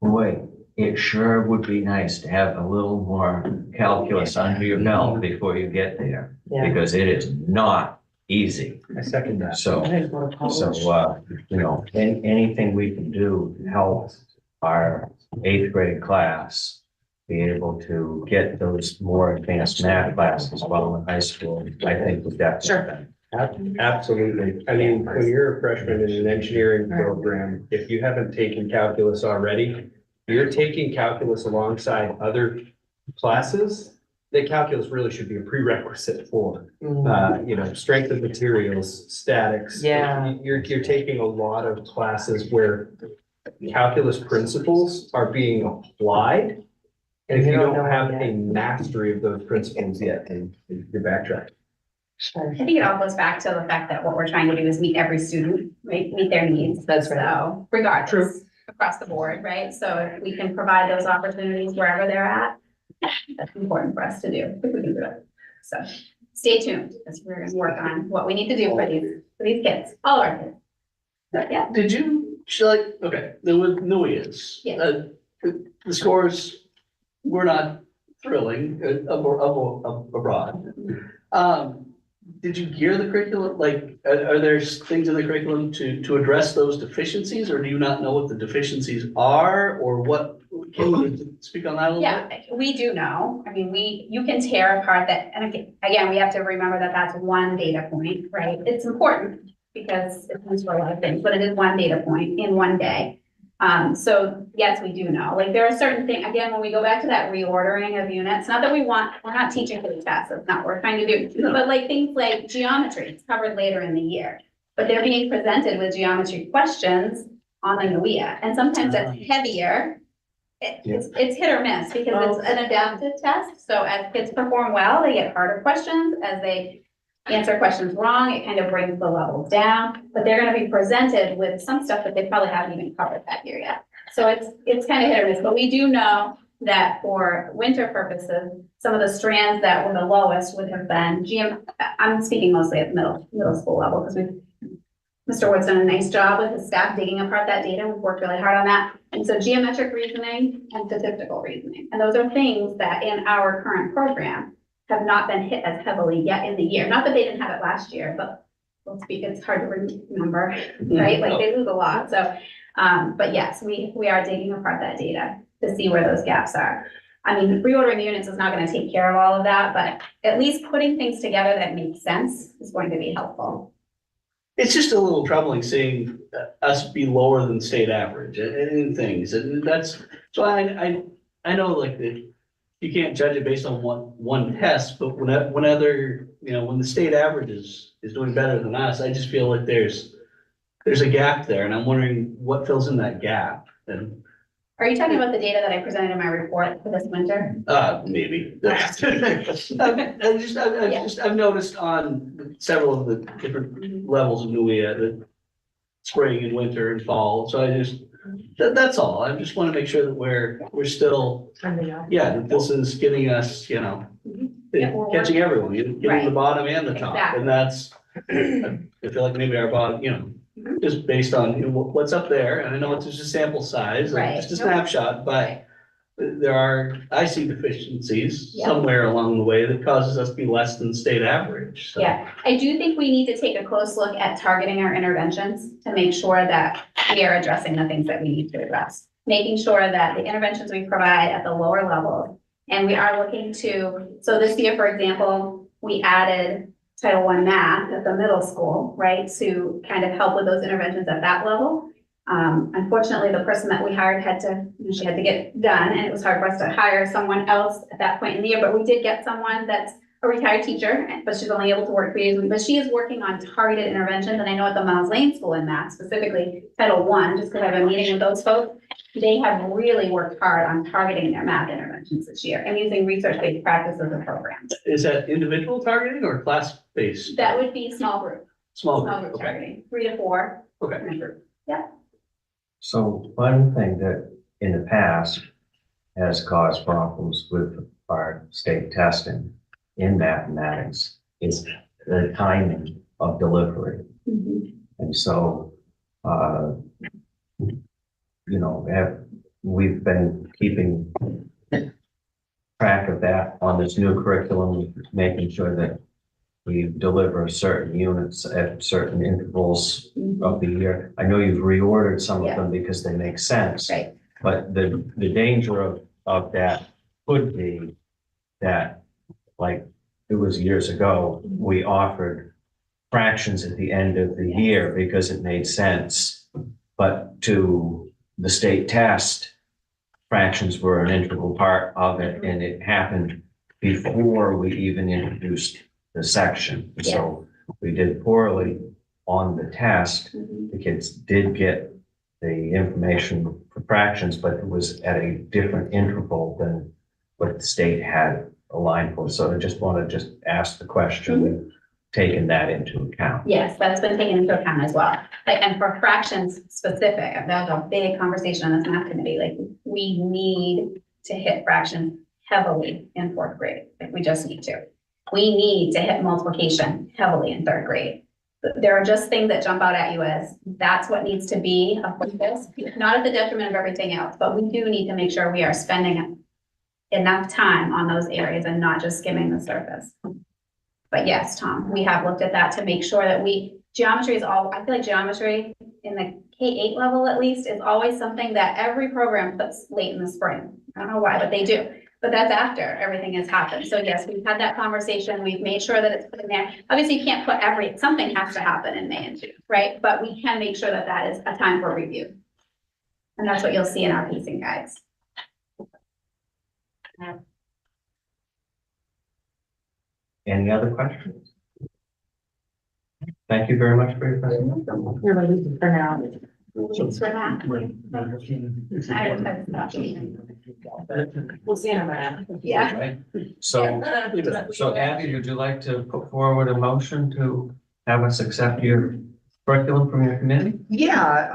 boy, it sure would be nice to have a little more calculus under your belt before you get there, Yeah. because it is not easy. I second that. So, I didn't go to college. anything we can do to help our eighth grade class be able to get those more advanced math classes while in high school, I think would definitely. Absolutely. I mean, when you're a freshman in an engineering program, if you haven't taken calculus already, you're taking calculus alongside other classes. The calculus really should be a prerequisite for, strength of materials, statics. Yeah. You're taking a lot of classes where calculus principles are being applied. And if you don't have a mastery of those principles yet, then you're backtracking. I think it all goes back to the fact that what we're trying to do is meet every student, right, meet their needs. That's right. So regardless, across the board, right? So if we can provide those opportunities wherever they're at, that's important for us to do, if we can do it. So stay tuned, because we're gonna work on what we need to do for these kids, all our kids. But yeah, Did you, okay, there was Nui's. Yeah. The scores were not thrilling abroad. Did you gear the curriculum, are there things in the curriculum to address those deficiencies, or do you not know what the deficiencies are, or what? Can you speak on that a little bit? yeah, we do know. I mean, you can tear apart that, and again, we have to remember that that's one data point, right? It's important because it means for a lot of things, but it is one data point in one day. So yes, we do know, there are certain things, again, when we go back to that reordering of units, not that we're not teaching for the test, that's not what we're trying to do. But things like geometry, it's covered later in the year, but they're being presented with geometry questions on the NUIA, and sometimes that's heavier. It's hit or miss because it's an adaptive test, so as kids perform well, they get harder questions. As they answer questions wrong, it kind of brings the levels down, but they're gonna be presented with some stuff that they probably haven't even covered that year yet. So it's kind of hit or miss, but we do know that for winter purposes, some of the strands that were the lowest would have been I'm speaking mostly at the middle school level, because Mr. Wood's done a nice job with his staff digging apart that data. We've worked really hard on that. And so geometric reasoning and statistical reasoning. And those are things that in our current program have not been hit as heavily yet in the year. Not that they didn't have it last year, but let's speak, it's hard to remember, right? Like they lose a lot. So, but yes, we are digging apart that data to see where those gaps are. I mean, reordering units is not going to take care of all of that, but at least putting things together that make sense is going to be helpful. It's just a little troubling seeing us be lower than state average in things, and that's, so I know like that you can't judge it based on one test, but when other, you know, when the state average is doing better than us, I just feel like there's a gap there, and I'm wondering what fills in that gap, and Are you talking about the data that I presented in my report for this winter? maybe. I've noticed on several of the different levels of NUIA, the spring and winter and fall, so that's all. I just want to make sure that we're still, that this is getting us, you know, Yeah, we're catching everyone, getting Right. the bottom and the top, Exactly. and that's, I feel like maybe our bottom, you know, just based on, you know, what's up there, and I know it's just a sample size, and Right. just a snapshot, but I see deficiencies Yeah. somewhere along the way that causes us to be less than state average, so. Yeah, I do think we need to take a close look at targeting our interventions to make sure that we are addressing the things that we need to address. Making sure that the interventions we provide at the lower level, and we are looking to, so this year, for example, we added Title I math at the middle school, right, to kind of help with those interventions at that level. Unfortunately, the person that we hired she had to get done, and it was hard for us to hire someone else at that point in the year, but we did get someone that's a retired teacher, but she's only able to work 3 days a week, but she is working on targeted interventions, and I know at the Miles Lane School in math, specifically Title I, just because I've been meeting with those folks, they have really worked hard on targeting their math interventions this year and using research-based practices and programs. Is that individual targeting or class-based? That would be small group Small group, okay, targeting, 3 to 4. okay. in a group. So one thing that in the past has caused problems with our state testing in mathematics is the timing of delivery. Mhm. And so, we've been keeping track of that on this new curriculum, making sure that we deliver certain units at certain intervals of the year. I know you've reordered some of them because they make sense. Right. But the danger of that could be that, like, it was years ago, we offered fractions at the end of the year because it made sense. But to the state test, fractions were an integral part of it, and it happened before we even introduced the section. So we did poorly on the test. Mhm. The kids did get the information for fractions, but it was at a different interval than what the state had aligned for. So I just want to ask the question, taking that into account. Yes, that's been taken into account as well. Like, and for fractions specific, that was a big conversation on this math committee, like, we need to hit fractions heavily in 4th grade. Like, we just need to. We need to hit multiplication heavily in 3rd grade. There are just things that jump out at you as, that's what needs to be a focus, not at the detriment of everything else, but we do need to make sure we are spending enough time on those areas and not just skimming the surface. But yes, Tom, we have looked at that to make sure that geometry is I feel like geometry in the K-8 level at least is always something that every program puts late in the spring. I don't know why, but they do. But that's after everything has happened. So yes, we've had that conversation. We've made sure that it's put in there. Obviously, you can't put something has to happen in May and June, right? But we can make sure that that is a time for review. And that's what you'll see in our pacing guides. Any other questions? Thank you very much for your presentation. You're ready for now. Thanks for that. We'll see in a minute. Yeah. Right. So Abby, would you like to put forward a motion to have us accept your curriculum from your committee? Yeah,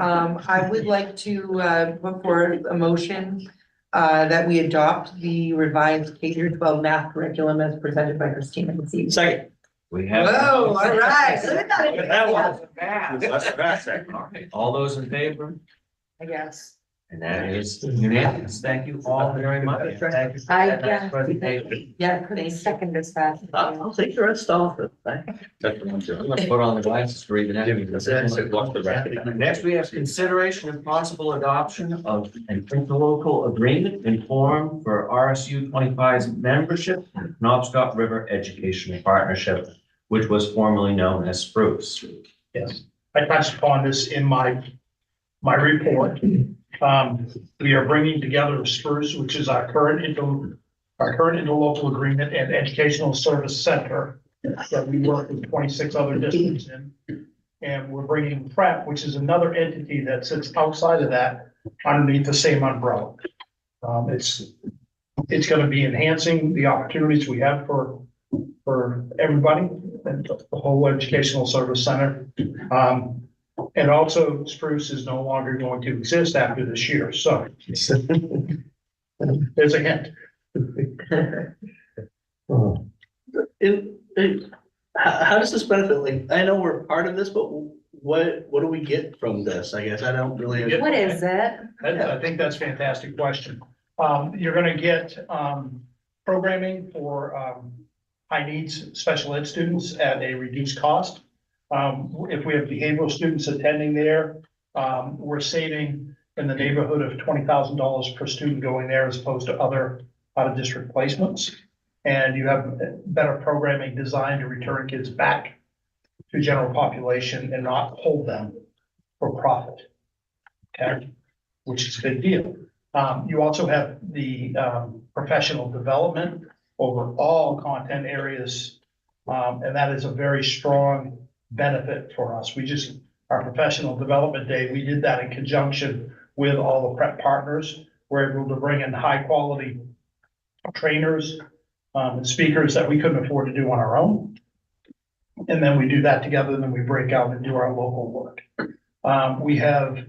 I would like to put forward a motion that we adopt the revised K-12 math curriculum as presented by Christina this evening. Second. We have. Whoa, all right. Look at that. Look at that one. Fast. That's fast. All right, all those in favor? I guess. And that is unanimous. Thank you all very much. Thank you for I that nice guess. presentation. Yeah, thanks. Second as fast. I'll take the rest off it. That's the one, I'm too. gonna put on the glasses for even having. What's the record? Next, we have consideration and possible adoption of an interlocal agreement in form for RSU 25's membership, in Penobscot River Educational Partnership, which was formerly known as Spruce. Yes, I touched upon this in my report. We are bringing together Spruce, which is our current interlocal agreement and educational service center that we work with 26 other districts in. And we're bringing PrEP, which is another entity that sits outside of that underneath the same umbrella. It's going to be enhancing the opportunities we have for everybody and the whole educational service center. And also Spruce is no longer going to exist after this year, so. There's a hint. How does this benefit, like, I know we're part of this, but what do we get from this? I guess I don't really. What is it? I think that's a fantastic question. You're gonna get, programming for, high needs special ed students at a reduced cost. If we have behavioral students attending there, we're saving in the neighborhood of $20,000 per student going there as opposed to other out-of-district placements. And you have better programming designed to return kids back to general population and not hold them for profit. Okay, which is a big deal. You also have the professional development over all content areas. And that is a very strong benefit for us. Our professional development day, we did that in conjunction with all the PrEP partners. We're able to bring in high quality trainers and speakers that we couldn't afford to do on our own. And then we do that together, and then we break out and do our local work. We have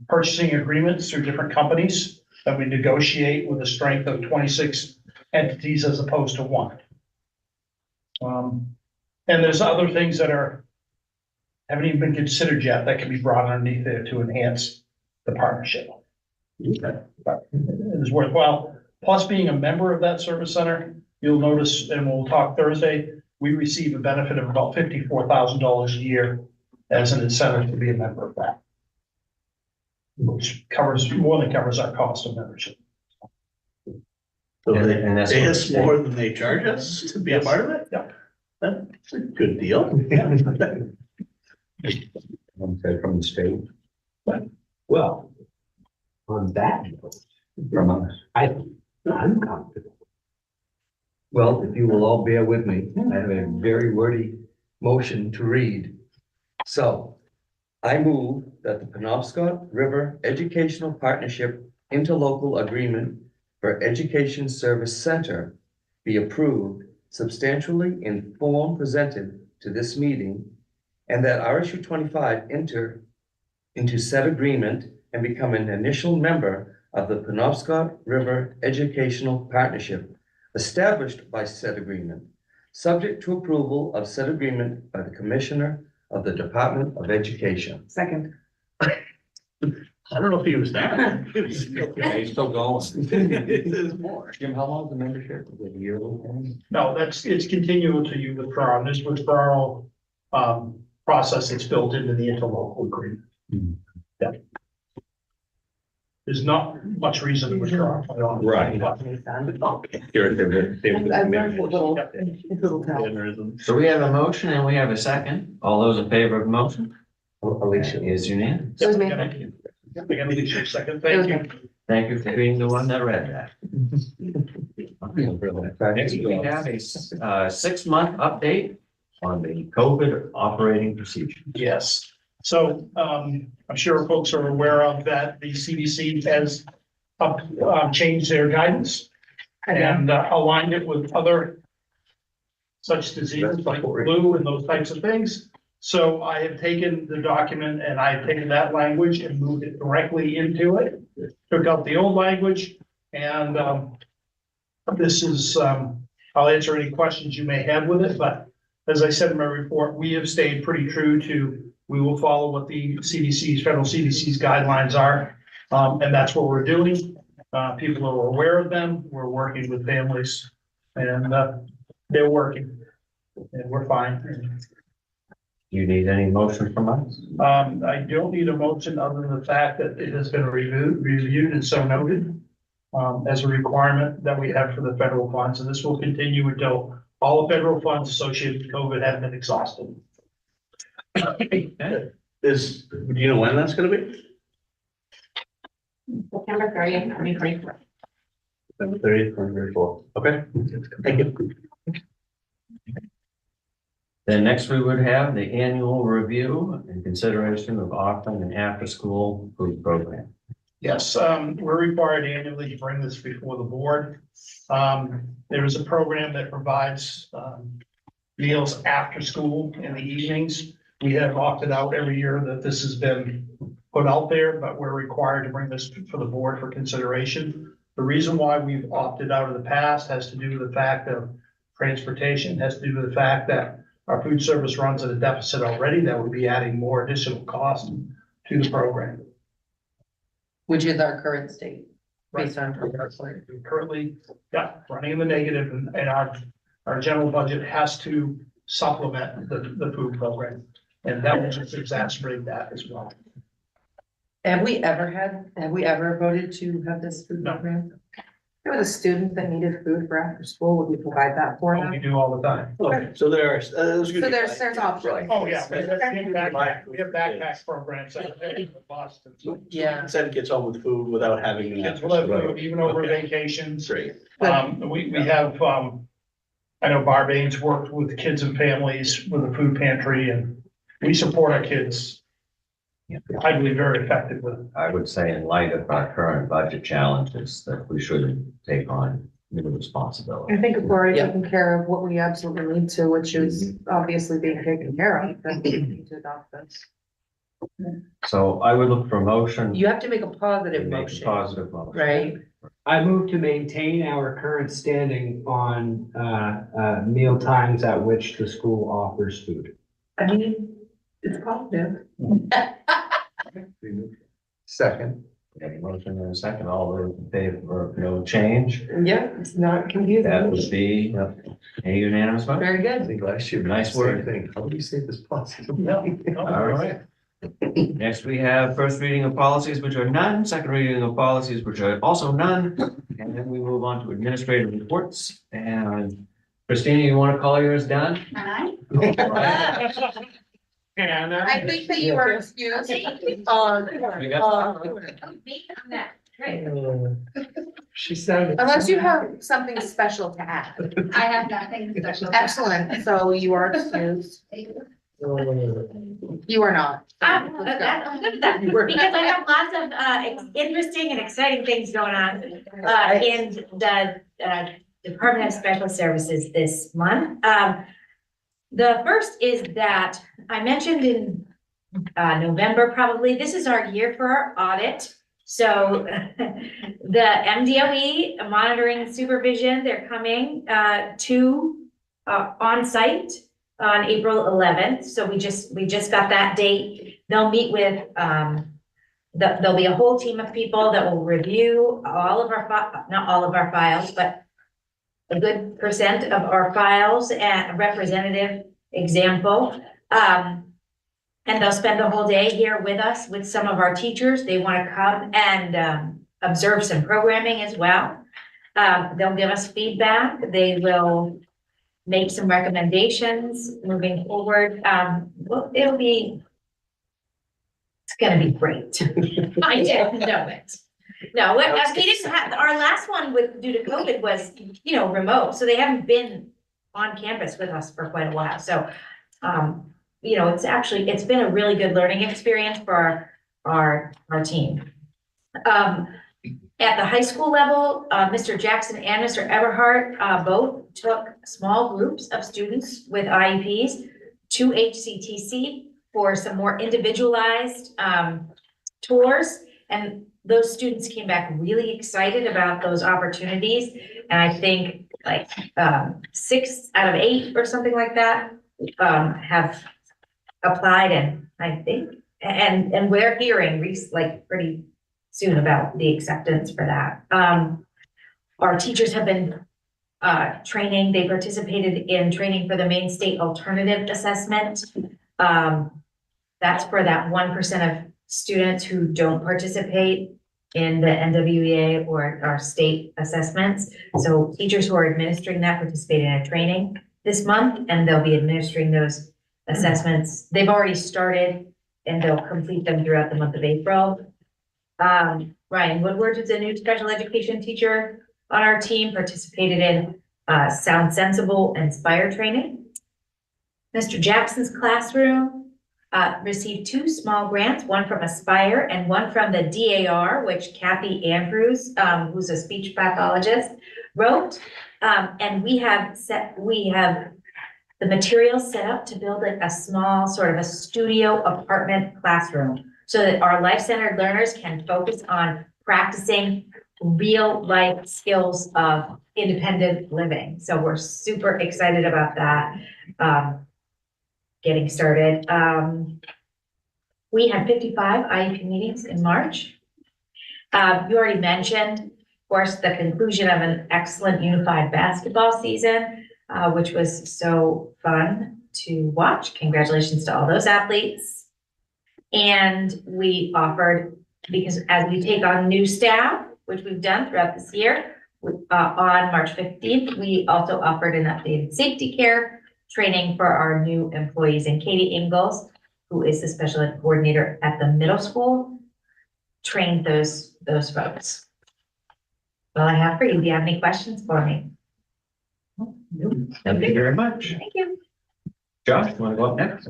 purchasing agreements through different companies that we negotiate with a strength of 26 entities as opposed to one. And there's other things that haven't even been considered yet that can be brought underneath there to enhance the partnership. But it is worthwhile. Plus, being a member of that service center, you'll notice, and we'll talk Thursday, we receive a benefit of about $54,000 a year as an incentive to be a member of that, which more than covers our cost of membership. So And they that's pay what- us more than they charge us to be a Yes. part of it? Yep. That's a good deal. From the state, Well, on that note, from us. I'm confident. Well, if you will all bear with me, I have a very wordy motion to read. So I move that the Penobscot River Educational Partnership Interlocal Agreement for Education Service Center be approved substantially in form presented to this meeting, and that RSU 25 enter into said agreement and become an initial member of the Penobscot River Educational Partnership established by said agreement, subject to approval of said agreement by the Commissioner of the Department of Education. Second. I don't know if he was that. Yeah, he's still going. There's more. Jim, how long is the membership? Is it a yearly thing? No, it's continual to you withdraw, and this withdrawal process is built into the interlocal agreement. Mhm. Yeah. There's not much reason to withdraw. Right. Here, I've learned a little tell. So we have a motion and we have a second. All those in favor of the motion? Alicia. Is unanimous. It was me. Thank you. I gotta leave you a second, thank you. Thank you for being the one that read that. Next, we have a 6-month update on the COVID operating procedure. Yes, so I'm sure folks are aware of that the CDC has changed their guidance and aligned it with other such diseases like flu and those types of things. So I have taken the document and I've taken that language and moved it directly into it, took out the old language, and this is I'll answer any questions you may have with it, but as I said in my report, we have stayed pretty true to, we will follow what the CDC's, federal CDC's guidelines are. And that's what we're doing. People are aware of them. We're working with families and, they're working and we're fine. You need any motion from us? I don't need a motion other than the fact that it has been reviewed and so noted as a requirement that we have for the federal funds, and this will continue until all the federal funds associated with COVID have been exhausted. Is, do you know when that's gonna be? September 30th, 2024. September 30th, 2024. Okay, thank you. Then next we would have the annual review and consideration of offering an after-school food program. Yes, we're required annually to bring this before the board. There is a program that provides meals after school in the evenings. We have opted out every year that this has been put out there, but we're required to bring this for the board for consideration. The reason why we've opted out of the past has to do with the fact of transportation, has to do with the fact that our food service runs at a deficit already, that would be adding more additional cost to the program. Which is our current state, based on. We're currently, running in the negative and our general budget has to supplement the food program. And that will just exacerbate that as well. Have we ever voted to have this food No. program? There was a student that needed food for after school. Would we provide that for We them? do all the time. Okay, so there are, those are So good. there's options. Oh, yeah, we have backpack programs that are in Boston. So Yeah. Send kids home with food without having. kids will have food even over vacations. Great. We have, I know Barbane's worked with kids and families with a food pantry and we support our kids. I believe very effectively. I would say in light of our current budget challenges, that we should take on new responsibility. I think if we're already Yeah. taking care of what we absolutely need to, which is obviously being taken care of, then we need to adopt this. So I would look for a motion. You have to make a positive Make a motion, positive motion. right? I move to maintain our current standing on, meal times at which the school offers food. I mean, it's positive. Second. We have a motion and a second. All those in favor of no change? Yeah, it's not That confusing. would be a unanimous vote. Very I good. think last year. Nice same word. thing. How do you say this positive? All right. Next, we have first reading of policies, which are none, second reading of policies, which are also none. And then we move on to administrative reports. And Christina, you want to call yours done? And And I think that you are excused. We got- She sounded. Unless you have something special to add. I have nothing special. Excellent, so you are excused. You are not. I'm good at that, because I have lots of interesting and exciting things going on in the Department of Special Services this month. The first is that I mentioned in November, probably, this is our year for our audit. So the MDOE monitoring supervision, they're coming to on site on April 11th. So we just got that date. They'll meet with, there'll be a whole team of people that will review all of our, not all of our files, but a good percent of our files and a representative example. And they'll spend the whole day here with us, with some of our teachers. They want to come and observe some programming as well. They'll give us feedback. They will make some recommendations moving forward. Well, it's gonna be great. I do know it. No, we didn't have, our last one due to COVID was, remote, so they haven't been on campus with us for quite a while. So, it's been a really good learning experience for our team. At the high school level, Mr. Jackson and Mr. Everhart, both took small groups of students with IEPs to HCTC for some more individualized tours. And those students came back really excited about those opportunities. And I think like, 6 out of 8 or something like that, have applied, and I think, and we're hearing like pretty soon about the acceptance for that. Our teachers have been training, they participated in training for the Maine State Alternative Assessment. That's for that 1% of students who don't participate in the NWEA or our state assessments. So teachers who are administering that participated in a training this month, and they'll be administering those assessments. They've already started, and they'll complete them throughout the month of April. Ryan Woodward is a new special education teacher on our team, participated in Sound Sensible Inspire training. Mr. Jackson's classroom received 2 small grants, one from Aspire and one from the DAR, which Kathy Andrews, who's a speech pathologist, wrote. And we have the materials set up to build like a small sort of a studio apartment classroom so that our life-centered learners can focus on practicing real life skills of independent living. So we're super excited about that. Getting started. We had 55 IEP meetings in March. You already mentioned, of course, the conclusion of an excellent unified basketball season, which was so fun to watch. Congratulations to all those athletes. And we offered, because as we take on new staff, which we've done throughout this year, on March 15th, we also offered an updated safety care training for our new employees, and Katie Ingalls, who is the special ed coordinator at the middle school, trained those folks. Well, I have for you. Do you have any questions for me? Thank you very much. Thank you. Josh, you want to go up next?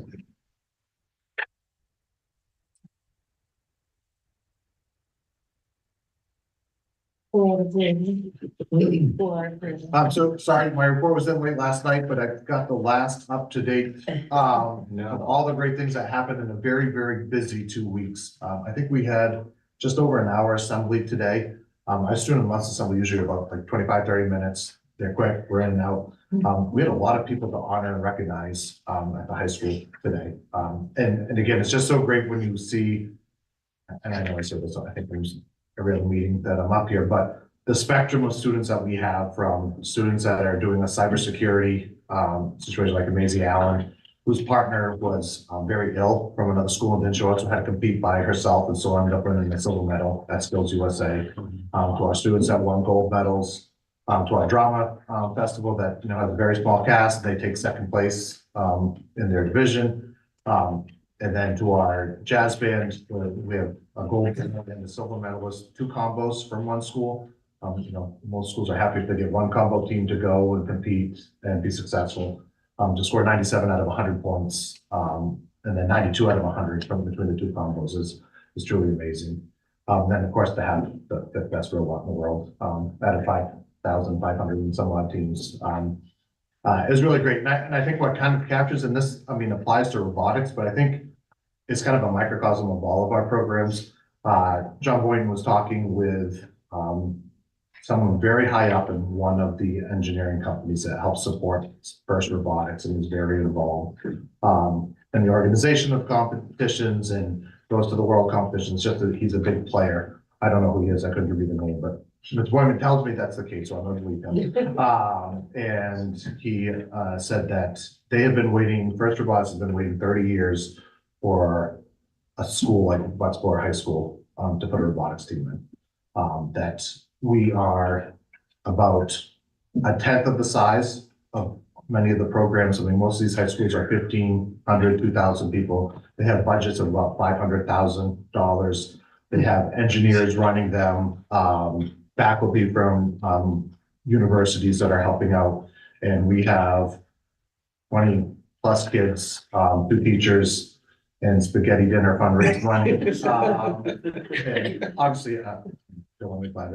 I'm so sorry, my report was in late last night, but I got the last up to date, of all the great things that happened in a very, very busy 2 weeks. I think we had just over an hour assembly today. I was doing a month's assembly usually about like 25, 30 minutes. They're quick, we're in and out. We had a lot of people to honor and recognize, at the high school today. And again, it's just so great when you see, and I know I say this, I think there's every other meeting that I'm up here, but the spectrum of students that we have, from students that are doing a cybersecurity situation like Maisie Allen, whose partner was very ill from another school and then she also had to compete by herself and so ended up winning the silver medal at Skills USA. To our students that won gold medals, to our drama festival that has a very small cast, they take second place in their division. And then to our jazz band, we have a gold and the silver medalist, 2 combos from one school. Most schools are happy if they get one combo team to go and compete and be successful. To score 97 out of 100 points, and then 92 out of 100 from between the 2 combos is truly amazing. Then of course to have the best robot in the world, out of 5,500 and some odd teams, is really great. And I think what kind of captures in this, applies to robotics, but I think it's kind of a microcosm of all of our programs. John Boyden was talking with someone very high up in one of the engineering companies that helps support FIRST Robotics and is very involved in the organization of competitions and goes to the world competitions, just that he's a big player. I don't know who he is, I couldn't give you the name, but Mr. Boyden tells me that's the case, so I'm going to believe him. And he said that they have been waiting, FIRST Robotics has been waiting 30 years for a school like Bucksboro High School to put a robotics team in. That we are about a tenth of the size of many of the programs. Most of these high schools are 1,500, 2,000 people. They have budgets of about $500,000. They have engineers running them, faculty from universities that are helping out. And we have 20 plus kids, 2 teachers, and spaghetti dinner fundraising running. And obviously,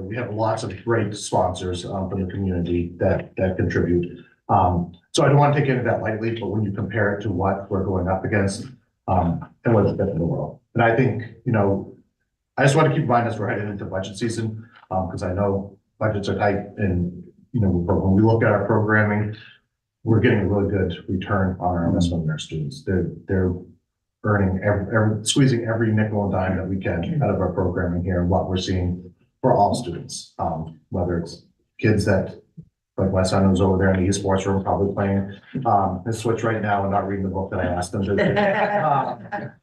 we have lots of great sponsors from the community that contribute. So I don't want to take any of that lightly, but when you compare it to what we're going up against, and what's been in the world. And I think, I just want to keep in mind as we're heading into budget season, because I know budgets are tight and but when we look at our programming, we're getting a really good return on our investment in our students. They're earning squeezing every nickel and dime that we can out of our programming here, and what we're seeing for all students, whether it's kids that, like my son who's over there in the esports room, probably playing his Switch right now and not reading the book that I asked them to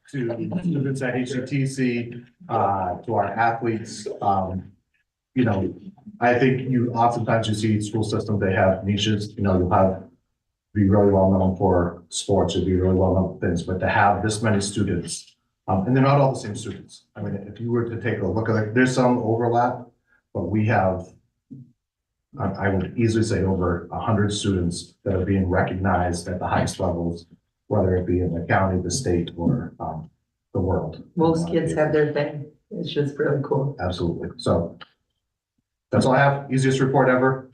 students at HCTC, to our athletes. I think oftentimes you see school systems, they have niches, you'll be really well known for sports, you'll be really well known for things, but to have this many students, and they're not all the same students. I mean, if you were to take a look at it, there's some overlap, but we have, I would easily say, over 100 students that are being recognized at the highest levels, whether it be in the county, the state, or the world. Most kids have their thing. It's just really cool. Absolutely. So that's all I have. Easiest report ever.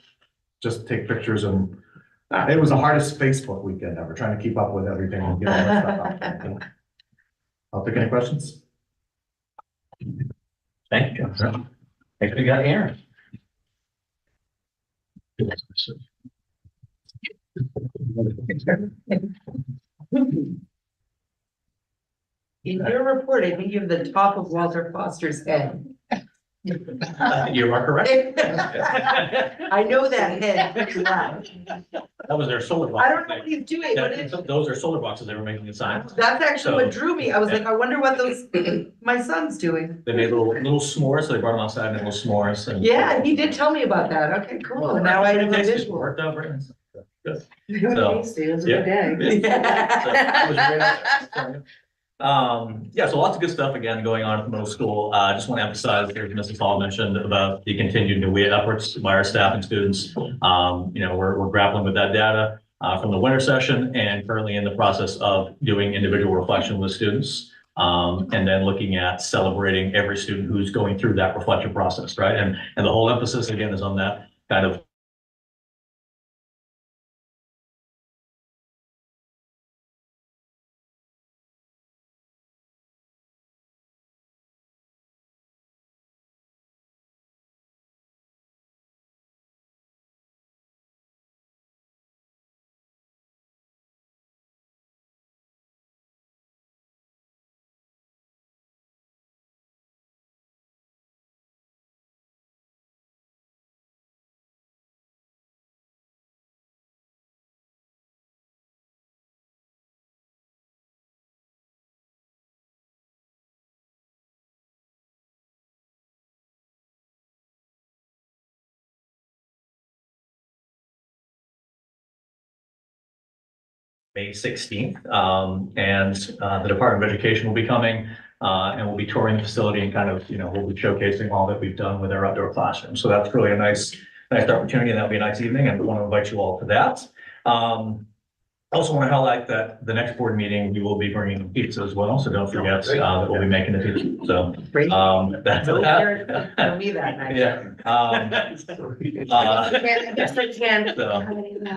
Just take pictures, and it was the hardest Facebook weekend ever, trying to keep up with everything and get all that stuff out. I'll take any questions. Thank you, John. Next we got Aaron. In your report, I think you have the top of Walter Foster's head. You are correct. I know that head pretty well. That was their solar box. I don't know what he's doing, but Those are solar boxes they were making inside. that's actually what drew me. I was like, I wonder what my son's doing. They made little s'mores, so they brought them outside and made little s'mores. And Yeah, he did tell me about that. Okay, cool. Now I have a Tasted, visual. worked out very nice. Good. It was So, tasty, it was a yeah. good day. So, it was great. Yeah, so lots of good stuff again going on at the middle school. Just want to emphasize, as Mrs. Hall mentioned, about the continued NUIA efforts by our staff and students. We're grappling with that data from the winter session, and currently in the process of doing individual reflection with students. And then looking at celebrating every student who's going through that reflection process, right? And the whole emphasis again is on that kind of May 16th. The Department of Education will be coming and we'll be touring the facility and kind of, we'll be showcasing all that we've done with our outdoor classroom. So that's really a nice opportunity, and that'll be a nice evening, and we want to invite you all to that. I also want to highlight that the next board meeting, we will be bringing pizza as well. So don't forget that we'll be making the pizza. So Great. that's No that. parents tell me that night. Yeah. Yes, I can. So,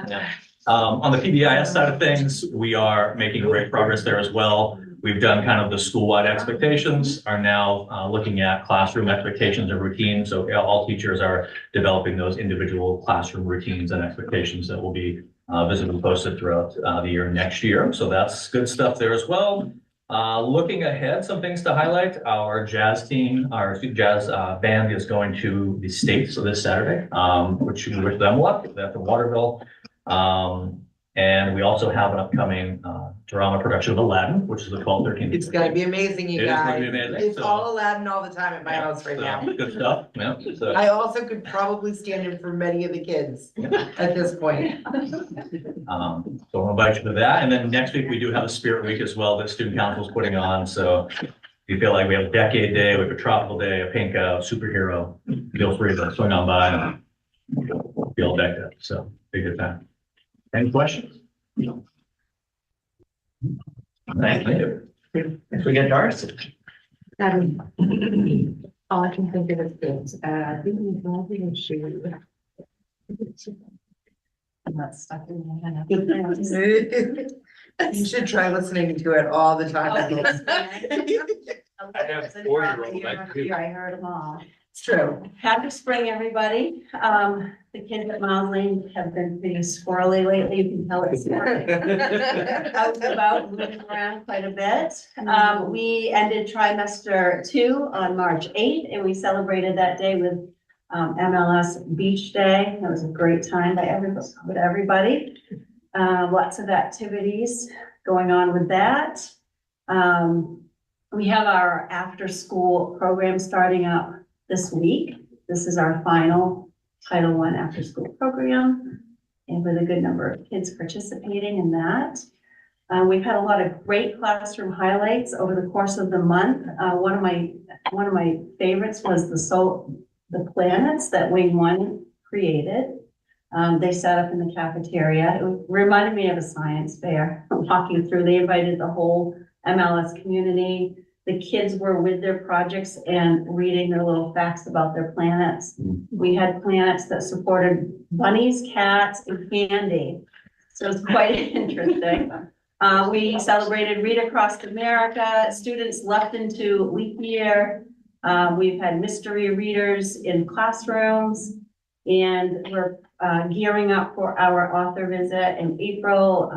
yeah. On the PBIS side of things, we are making great progress there as well. We've done kind of the school-wide expectations, are now looking at classroom expectations and routines. So all teachers are developing those individual classroom routines and expectations that will be visibly posted throughout the year next year. So that's good stuff there as well. Looking ahead, some things to highlight. Our jazz team, our jazz band is going to the States this Saturday, which we wish them luck. That's in Waterville. And we also have an upcoming drama production of Aladdin, which is the 12/13. It's gonna be amazing, you It is gonna guys. be amazing, It's so- all Aladdin all the time at my house right So, now. good stuff, yeah. So, I also could probably stand in for many of the kids at this point. so I'll invite you to that. And then next week, we do have a Spirit Week as well that Student Council is putting on. So if you feel like we have a Decade Day, we have a Tropical Day, a Pink Superhero, feel free to swing on by and be all decked up. So be a good time. Any questions? Thank you. If we get Darcy. All I can think of is things, I'm not stuck in my head. You should try listening to it all the time. I have 4-year-old, I heard them all. It's true. Happy spring, everybody. The kids at Miles Lane have been pretty squirrely lately. You can tell it's out and about, moving around quite a bit. We ended trimester 2 on March 8th, and we celebrated that day with MLS Beach Day. It was a great time with everybody. Lots of activities going on with that. We have our after-school program starting up this week. This is our final Title I after-school program, and with a good number of kids participating in that. We've had a lot of great classroom highlights over the course of the month. One of my favorites was the planets that Wing 1 created. They sat up in the cafeteria. It reminded me of a science fair, walking through. They invited the whole MLS community. The kids were with their projects and reading their little facts about their planets. We had planets that supported bunnies, cats, and candy. So it's quite interesting. We celebrated Read Across America. Students left into leap year. We've had mystery readers in classrooms, and we're gearing up for our author visit in April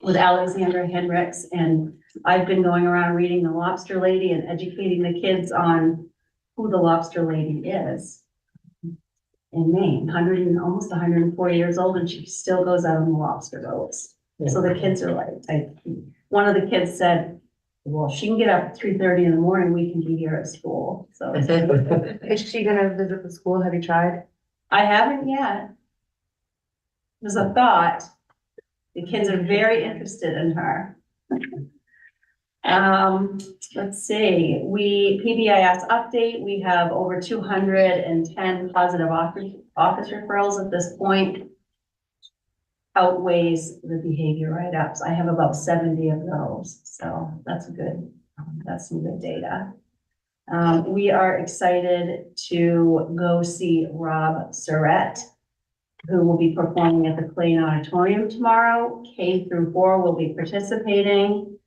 with Alexandra Hendricks. And I've been going around reading The Lobster Lady and educating the kids on who the Lobster Lady is in Maine. Almost 140 years old, and she still goes out on the lobster boats. So the kids are like, one of the kids said, well, she can get up at 3:30 in the morning, we can be here at school. So Is she gonna visit the school? Have you tried? I haven't yet. There's a thought. The kids are very interested in her. Let's see, PBIS update, we have over 210 positive office referrals at this point. Outweighs the behavior write-ups. I have about 70 of those, so that's some good data. We are excited to go see Rob Surratt, who will be performing at the Clayton Auditorium tomorrow. K through 4 will be participating.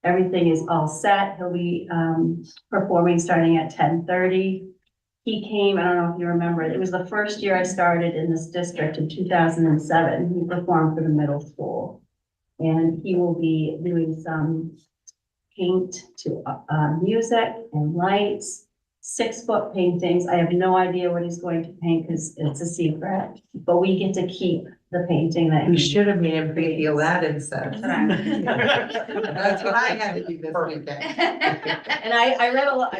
Everything is all set. He'll be performing starting at 10:30. He came, I don't know if you remember, it was the first year I started in this district in 2007. He performed for the middle school. And he will be doing some paint to music and lights, 6-foot paintings. I have no idea what he's going to paint because it's a secret, but we get to keep the painting that You he should have made him paint the Aladdin set. That's what I had to do this weekend. And I read up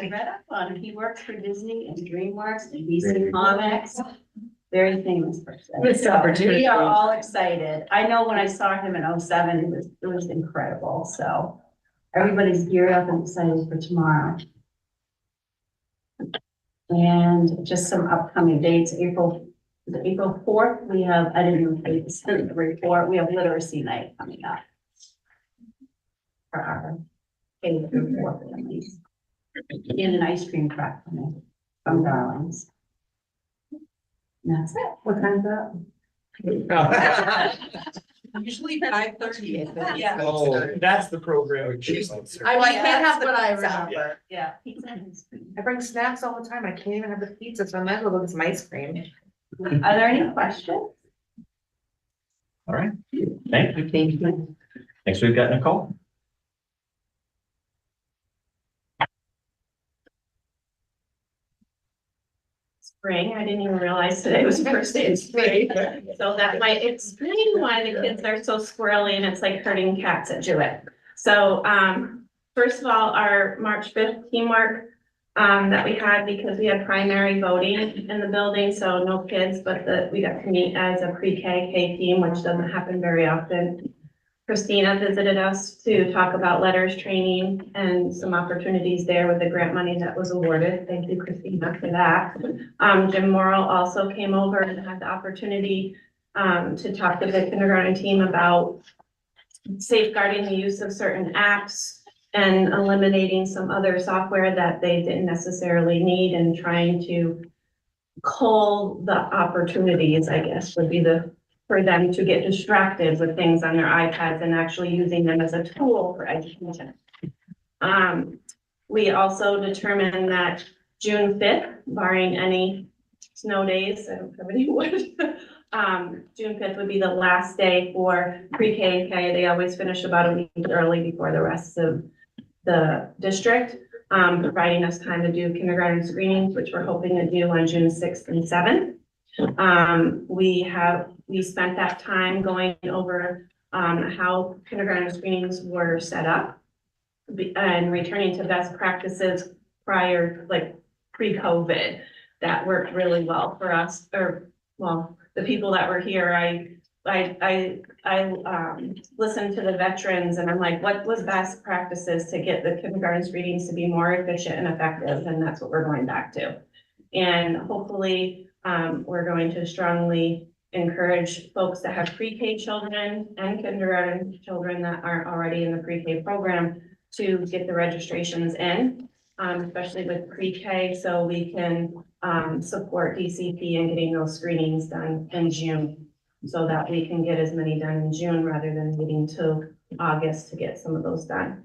on him. He works for Disney and DreamWorks and DC Comics. Very famous person. Missed So opportunity. we are all excited. I know when I saw him in 2007, it was incredible. So everybody's geared up and excited for tomorrow. And just some upcoming dates, April 4th, we have, I didn't even say this in the report, we have literacy night coming up. For our K through 4 families. And an ice cream truck coming from Darlings. And that's it. What time's that? Usually 5:30. Yeah. Oh, that's the program. I can't have what I remember. Yeah. Pizza and ice cream. I bring snacks all the time. I can't even have the pizza, so I might as well go get some ice cream. Are there any questions? All right, thank you. Thank you. Next, we've got Nicole. Spring, I didn't even realize today was the first day of spring, so that might explain why the kids are so squirrely and it's like herding cats at Jewett. So, first of all, our March 5th teamwork, that we had because we had primary voting in the building, so no kids, but we got to meet as a pre-K, K team, which doesn't happen very often. Christina visited us to talk about letters training and some opportunities there with the grant money that was awarded. Thank you, Christina, for that. Jim Morrow also came over and had the opportunity to talk to the kindergarten team about safeguarding the use of certain apps and eliminating some other software that they didn't necessarily need and trying to cull the opportunities, I guess, would be for them to get distracted with things on their iPads and actually using them as a tool for education. We also determined that June fifth, barring any snow days, I don't have any wood. June fifth would be the last day for pre-K and K. They always finish about a week early before the rest of the district, providing us time to do kindergarten screenings, which we're hoping to do on June sixth and seventh. We spent that time going over how kindergarten screenings were set up and returning to best practices prior, like pre-COVID. That worked really well for us, or well, the people that were here. I listened to the veterans and I'm like, what was best practices to get the kindergarten screenings to be more efficient and effective? And that's what we're going back to. And hopefully, we're going to strongly encourage folks that have pre-K children and kindergarten children that aren't already in the pre-K program to get the registrations in, especially with pre-K, so we can support DCP in getting those screenings done in June, so that we can get as many done in June rather than waiting till August to get some of those done.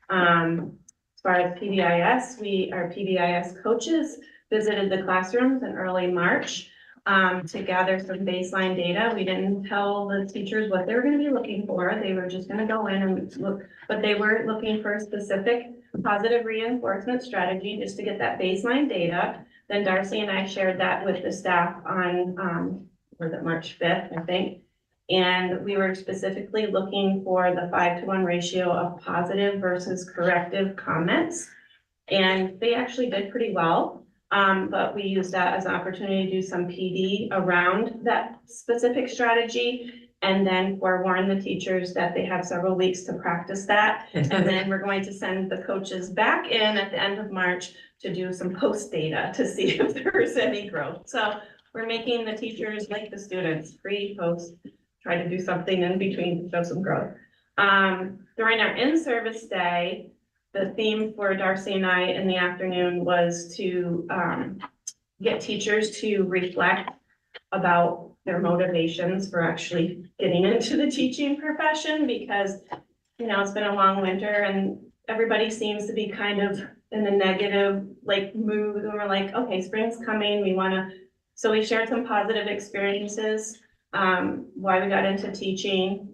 As far as PBIS, our PBIS coaches visited the classrooms in early March to gather some baseline data. We didn't tell the teachers what they were going to be looking for. They were just going to go in and look, but they were looking for a specific positive reinforcement strategy just to get that baseline data. Then Darcy and I shared that with the staff on, was it March 5th, I think. And we were specifically looking for the 5-to-1 ratio of positive versus corrective comments. And they actually did pretty well. But we used that as an opportunity to do some PD around that specific strategy, and then forewarn the teachers that they have several weeks to practice that. And then we're going to send the coaches back in at the end of March to do some post data to see if there's any growth. So we're making the teachers, like the students, pre, post, try to do something in between to show some growth. During our in-service day, the theme for Darcy and I in the afternoon was to get teachers to reflect about their motivations for actually getting into the teaching profession, because, you know, it's been a long winter and everybody seems to be kind of in a negative like mood, and we're like, okay, spring's coming, we want to, so we shared some positive experiences, why we got into teaching,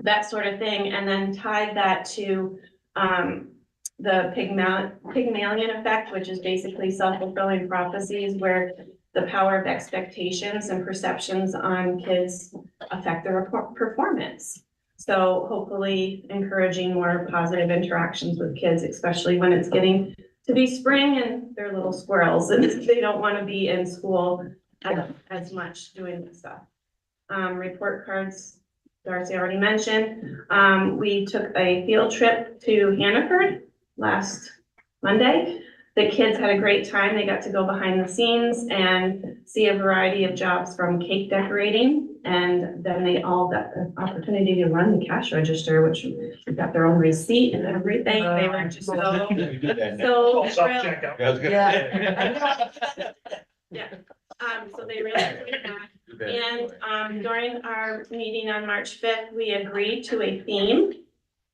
that sort of thing, and then tied that to the Pygmalion effect, which is basically self-fulfilling prophecies, where the power of expectations and perceptions on kids affect their performance. So hopefully encouraging more positive interactions with kids, especially when it's getting to be spring and they're little squirrels and they don't want to be in school as much doing this stuff. Report cards, Darcy already mentioned. We took a field trip to Hannaford last Monday. The kids had a great time. They got to go behind the scenes and see a variety of jobs, from cake decorating, and then they all got the opportunity to run the cash register, which got their own receipt and everything. They were just so Self-checkout. yeah. So they really enjoyed that. And during our meeting on March 5th, we agreed to a theme,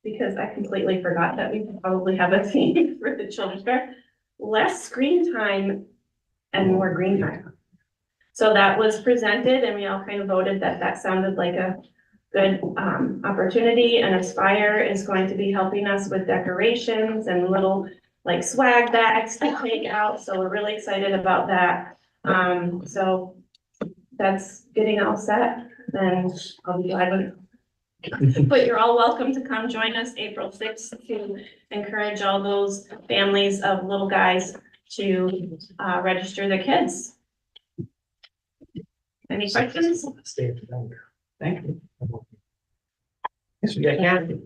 because I completely forgot that we probably have a theme for the children's fair. Less screen time and more green time. So that was presented and we all kind of voted that that sounded like a good opportunity. And Aspire is going to be helping us with decorations and little like swag bags to take out. So we're really excited about that. So that's getting all set. Then I'll be glad when. But you're all welcome to come join us April 6th to encourage all those families of little guys to register their kids. Any questions? Thank you. Yes, we got Kathy.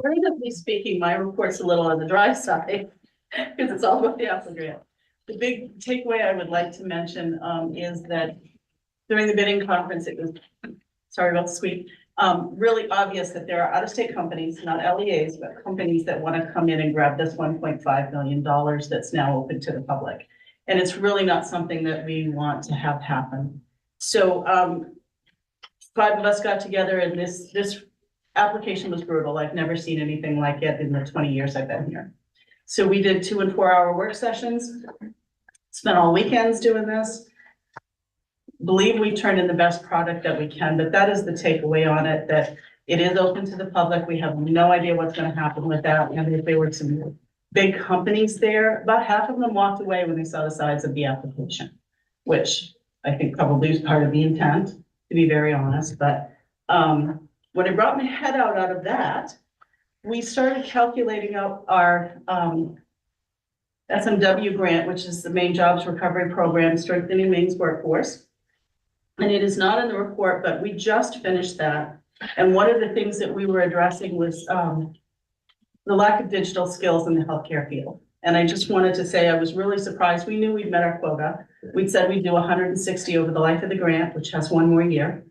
Relatively speaking, my report's a little on the dry side, because it's all about the Apple grant. The big takeaway I would like to mention is that during the bidding conference, it was, sorry about the sweep, really obvious that there are out-of-state companies, not LEAs, but companies that want to come in and grab this $1.5 million that's now open to the public. And it's really not something that we want to have happen. So, 5 of us got together and this application was brutal. I've never seen anything like it in the 20 years I've been here. So we did 2 and 4 hour work sessions, spent all weekends doing this. Believe we've turned in the best product that we can, but that is the takeaway on it, that it is open to the public. We have no idea what's going to happen with that. And if there were some big companies there, about half of them walked away when they saw the size of the application, which I think probably is part of the intent, to be very honest. But when I brought my head out of that, we started calculating out our SMW grant, which is the Maine Jobs Recovery Program, strengthening Maine's workforce. And it is not in the report, but we just finished that. And one of the things that we were addressing was the lack of digital skills in the healthcare field. And I just wanted to say, I was really surprised. We knew we'd met our quota. We'd said we'd do 160 over the life of the grant, which has 1 more year.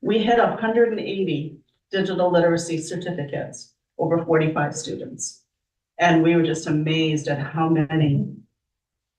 We hit 180 digital literacy certificates over 45 students. And we were just amazed at how many.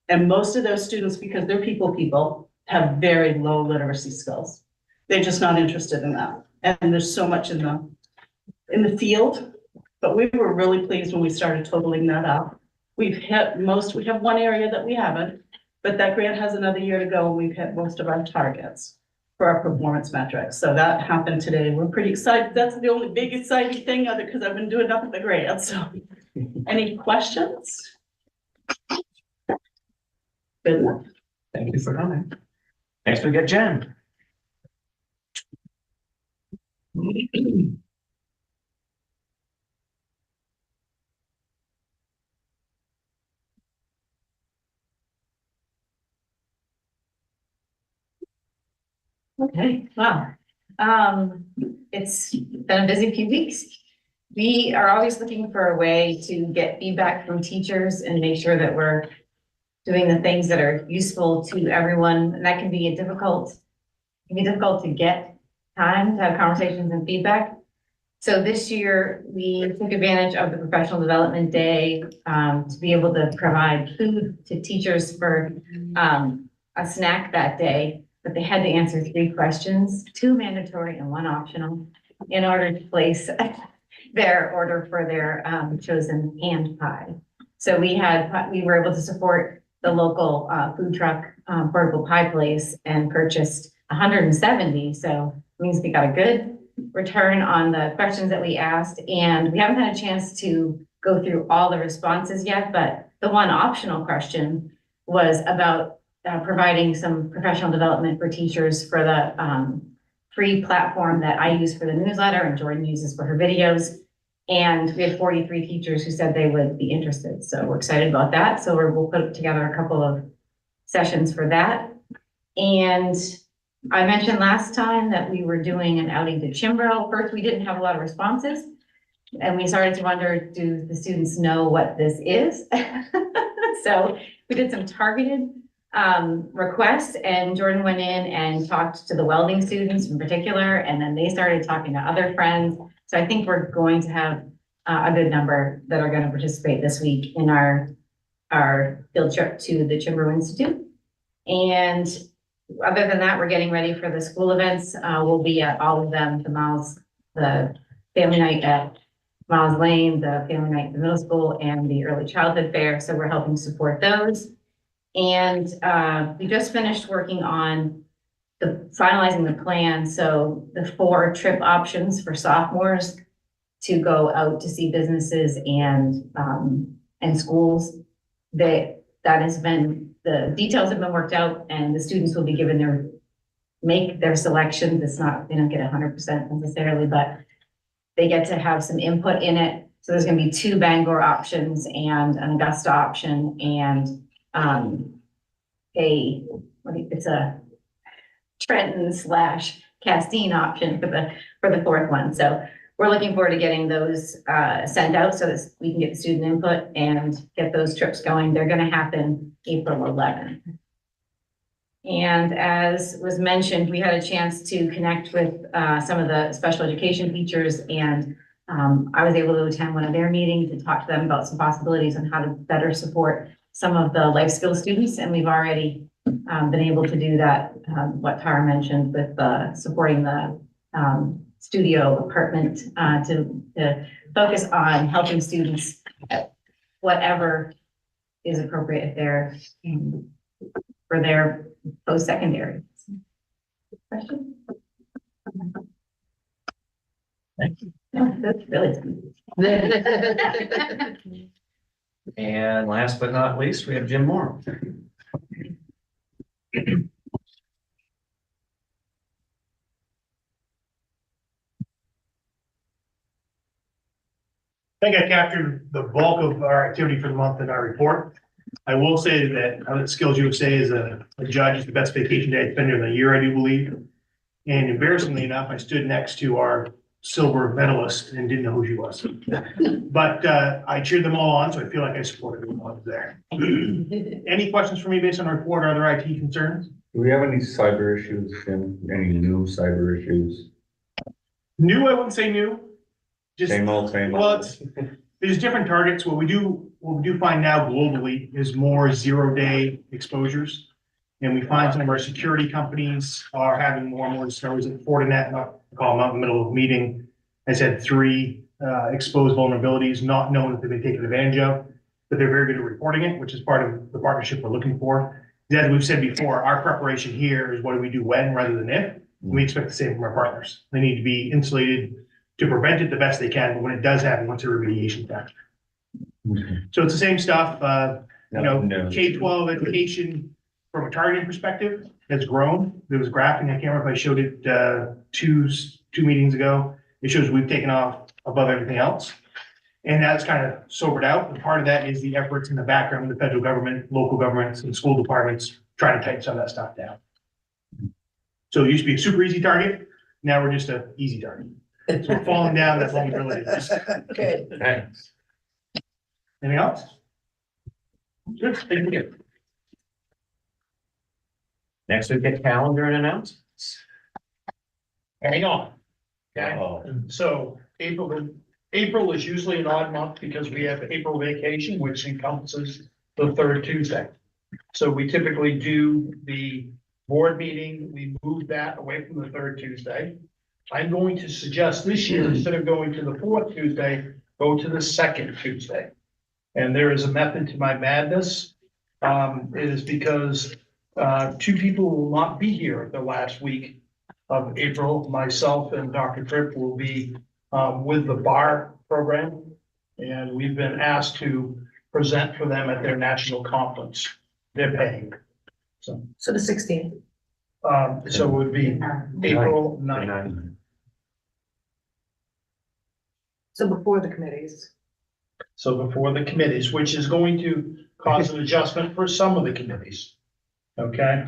And most of those students, because they're people, have very low literacy skills. They're just not interested in that. And there's so much in the field, but we were really pleased when we started totaling that up. We've hit most, we have one area that we haven't, but that grant has another year to go and we've hit most of our targets for our performance metrics. So that happened today. We're pretty excited. That's the only big exciting thing other because I've been doing nothing but grants. So any questions? Good enough. Thank you for coming. Next we get Jen. Okay, wow. It's been a busy few weeks. We are always looking for a way to get feedback from teachers and make sure that we're doing the things that are useful to everyone. And that can be difficult to get time to have conversations and feedback. So this year we took advantage of the professional development day to be able to provide food to teachers for a snack that day. But they had to answer 3 questions, 2 mandatory and 1 optional, in order to place their order for their chosen hand pie. So we were able to support the local food truck portable pie place and purchased 170. So it means we got a good return on the questions that we asked. And we haven't had a chance to go through all the responses yet, but the 1 optional question was about providing some professional development for teachers for the free platform that I use for the newsletter and Jordan uses for her videos. And we had 43 teachers who said they would be interested. So we're excited about that. So we'll put together a couple of sessions for that. And I mentioned last time that we were doing an outing to Chimbrow. First, we didn't have a lot of responses. And we started to wonder, do the students know what this is? So we did some targeted requests, and Jordan went in and talked to the welding students in particular, and then they started talking to other friends. So I think we're going to have a good number that are going to participate this week in our field trip to the Chimbrow Institute. And other than that, we're getting ready for the school events. We'll be at all of them, the family night at Miles Lane, the family night at the middle school, and the early childhood fair. So we're helping support those. And we just finished working on finalizing the plan. So the 4 trip options for sophomores to go out to see businesses and schools, the details have been worked out, and the students will be given make their selections. It's not, they don't get 100% necessarily, but they get to have some input in it. So there's going to be 2 Bangor options and an Augusta option, and it's a Trenton / Castine option for the 4th one. So we're looking forward to getting those sent out so that we can get the student input and get those trips going. They're going to happen April 11th. And as was mentioned, we had a chance to connect with some of the special education teachers, and I was able to attend one of their meetings and talk to them about some possibilities on how to better support some of the life skill students, and we've already been able to do that, what Tara mentioned with supporting the studio apartment to focus on helping students at whatever is appropriate if they're for their post-secondary. Question? Thank you. No, that's really. And last but not least, we have Jim Moore. I think I captured the bulk of our activity for the month in our report. I will say that Skills USA is a judge, is the best vacation day it's been here in a year, I do believe. And embarrassingly enough, I stood next to our silver medalist and didn't know who she was. But I cheered them all on, so I feel like I supported them while I was there. Any questions for me based on our report or other IT concerns? Do we have any cyber issues, Jim? Any new cyber issues? New, I wouldn't say new. Just, Same old, same well, old. there's different targets. What we do find now globally is more 0-day exposures. And we find some of our security companies are having more and more discoveries. At Fortinet, not call them out in the middle of a meeting, has had 3 exposed vulnerabilities, not knowing that they've been taken advantage of, but they're very good at reporting it, which is part of the partnership we're looking for. As we've said before, our preparation here is what do we do when rather than if. We expect the same from our partners. They need to be insulated to prevent it the best they can, but when it does happen, what's a remediation factor? So it's the same stuff, K-12 education from a targeting perspective has grown. There was a graphic, I can't remember if I showed it two meetings ago. It shows we've taken off above everything else. And that's kind of sobered out. And part of that is the efforts in the background of the federal government, local governments, and school departments trying to tighten some of that stuff down. So it used to be a super easy target. Now we're just an easy target. So we're falling down that vulnerability. Good. Thanks. Anything else? Good, thank you. Next, we get calendar and announcements. Hang on. Okay. So April is usually an odd month because we have April vacation, which encompasses the 3rd Tuesday. So we typically do the board meeting, we move that away from the 3rd Tuesday. I'm going to suggest this year, instead of going to the 4th Tuesday, go to the 2nd Tuesday. And there is a method to my madness. It is because 2 people will not be here the last week of April. Myself and Dr. Tripp will be with the bar program. And we've been asked to present for them at their national conference. They're paying. So So the 16th. so it would be April 9th. So before the committees. So before the committees, which is going to cause an adjustment for some of the committees. Okay?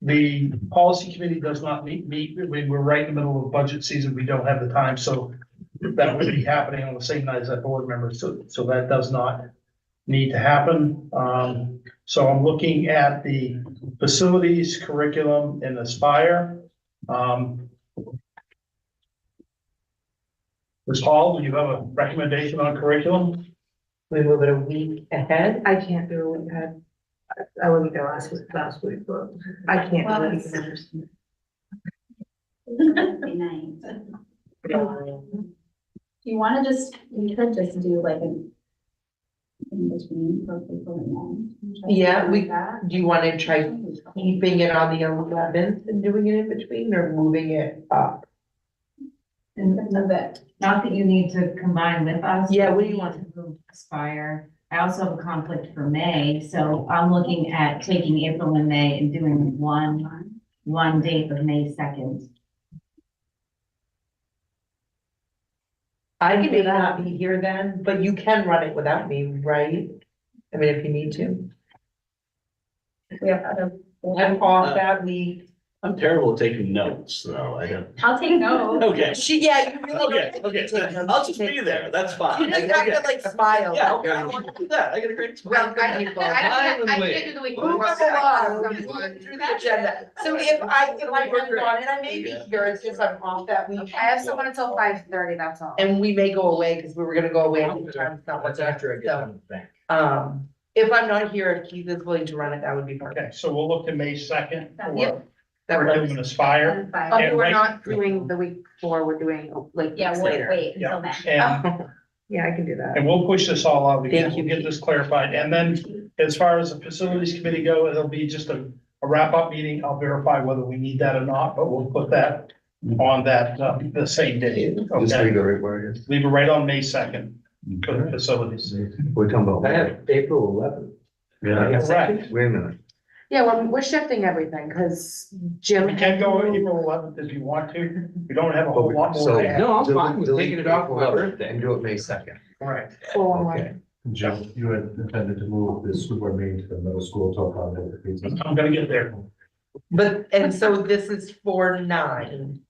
The policy committee does not meet, we're right in the middle of budget season, we don't have the time, so that would be happening on the same night as that board member, so that does not need to happen. So I'm looking at the facilities, curriculum, and Aspire. Ms. Hall, do you have a recommendation on curriculum? We move it a week ahead. I can't do it. I wasn't there last week, but I can't Well, do it. it's- Be nice. You wanna we could just do like an in between for people and then. Yeah, Something we- like that. Do you want to try keeping it on the 11th and doing it in between, or moving it up? And a bit. Not that you need to combine with us. Yeah, what do We you need want? to move Aspire. I also have a conflict for May, so I'm looking at taking April and May and doing one date of May 2nd. I may not be here then, but you can run it without me, right? I mean, if you need to. We have other. I'm off that week, I'm terrible at taking notes, though. I don't. I'll take notes. Okay. Yeah, you really. Okay, okay. I'll just be there. That's fine. You just have to like smile. Yeah, I don't want to do that. I got a great. Well, I can't do the week. Move before. us along through the agenda. So if I move on, and I may be here, it's just I'm off that week. I have someone until 5:30, that's all. And we may go away because we were gonna go away. at the time. It's not That's working out. after I get on the bank. If I'm not here, if Keith is willing to run it, that would be perfect. Okay, so we'll look to May 2nd Yep. for That works. curriculum and Aspire. Oh, And we're right- not doing the week before, we're doing like Yeah, weeks we'll later. wait until then. And, Yeah, I can do that. and we'll push this all out again. Thank you. We'll get this clarified. And then as far as the facilities committee go, it'll be just a wrap-up meeting. I'll verify whether we need that or not, but we'll put that on that, the same day. Just Okay, leave it right where it is. leave it right on May 2nd for the facilities. We're talking about. I have April 11th. Yeah, Correct. wait a minute. Yeah, we're shifting everything because Jim. We can go April 11th if you want to. We don't have a whole lot more. So- to add. No, I'm Delete- fine with delete taking it off April my 11th birthday. And do it May 2nd. Correct. 411. Jim, you had intended to move the school board meeting to the middle school to accommodate the pizza. I'm gonna get there. But, and so this is for 9.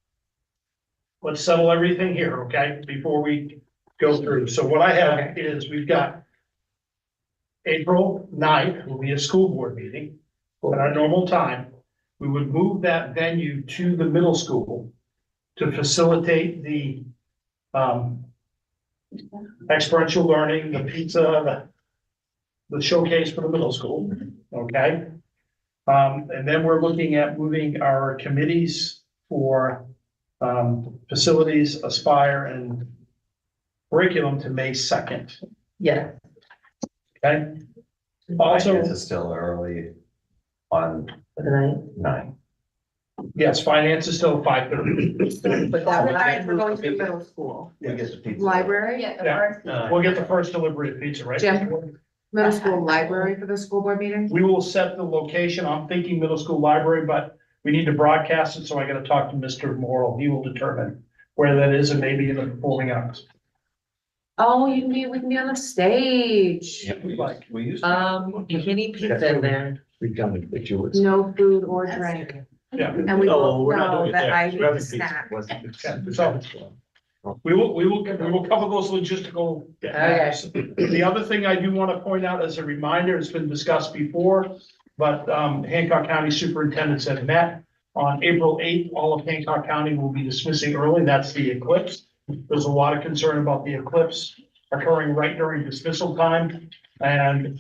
Let's settle everything here, okay, before we go through. So what I have is we've got April 9th will be a school board meeting at our normal time. We would move that venue to the middle school to facilitate the experiential learning, the pizza, the showcase for the middle school, okay? And then we're looking at moving our committees for facilities, Aspire, and curriculum to May 2nd, Yeah. okay? Also, Finance is still early on For the 9. 9. yes, finance is still 5:30. But that Right, we're would going to middle school. We get the pizza. Library, Yeah, the Yeah. first. We'll get the first delivery of pizza, right? Jim? Middle school library for the school board meeting? We will set the location. I'm thinking middle school library, but we need to broadcast it, so I gotta talk to Mr. Morrell. He will determine where that is and maybe in the performing arts. Oh, we can be on the stage. Yeah, we used. Kitty pizza in there. We've done it, but you would. No food or drink. Yeah. And we No, both we're not know doing that that. I need Rather a pizza snack. wasn't- So- We will cover those logistical. matters. The other thing I do want to point out as a reminder, it's been discussed before, but Hancock County Superintendents have met. On April 8th, all of Hancock County will be dismissing early. That's the eclipse. There's a lot of concern about the eclipse occurring right during dismissal time and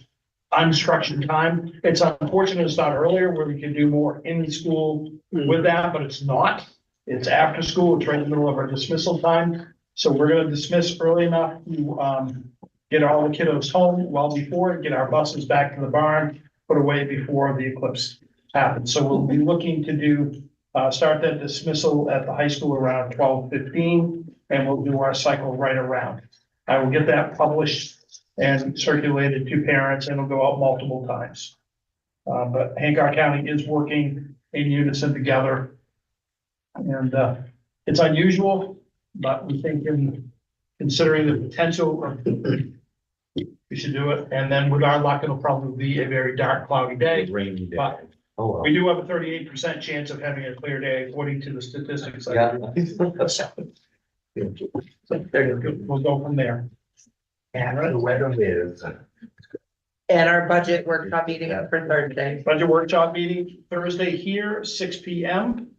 unstructured time. It's unfortunate it's not earlier where we can do more in school with that, but it's not. It's after school, it's right in the middle of our dismissal time. So we're gonna dismiss early enough to get all the kiddos home well before, get our buses back to the barn, put away before the eclipse happens. So we'll be looking to do, start that dismissal at the high school around 12:15, and we'll do our cycle right around. I will get that published and circulated to parents, and it'll go out multiple times. But Hancock County is working in unison together. And it's unusual, but we think in considering the potential of, we should do it. And then with our luck, it'll probably be a very dark, cloudy day. Rainy day. But Oh, well. we do have a 38% chance of having a clear day according to the statistics. Yeah. So we'll go from there. And the weather is. And our budget workshop meeting is for Thursday. Budget workshop meeting Thursday here, 6 PM.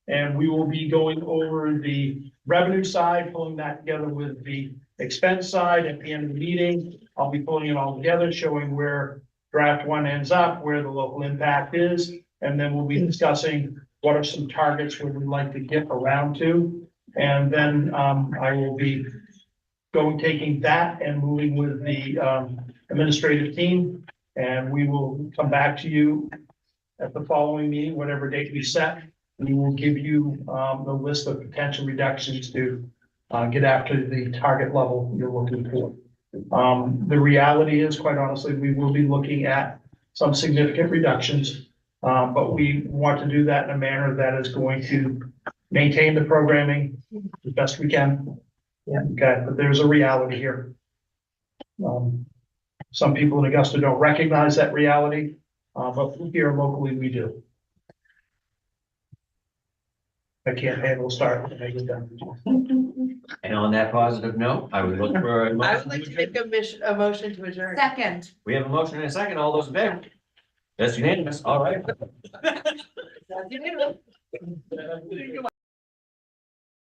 And we will be going over the revenue side, pulling that together with the expense side at the end of the meeting. I'll be pulling it all together, showing where draft one ends up, where the local impact is. And then we'll be discussing what are some targets where we'd like to get around to. And then I will be taking that and moving with the administrative team. And we will come back to you at the following meeting, whatever date we set. We will give you the list of potential reductions to get after the target level you're looking for. The reality is, quite honestly, we will be looking at some significant reductions. But we want to do that in a manner that is going to maintain the programming as best we can. Yeah. Okay, but there's a reality here. Some people in Augusta don't recognize that reality, but here locally we do. I can't handle start when I get done. And on that positive note, I would look for. a I would motion like to to make a motion to adjourn. Second. We have a motion and a second. All those in favor? That's unanimous. All right. That's unanimous.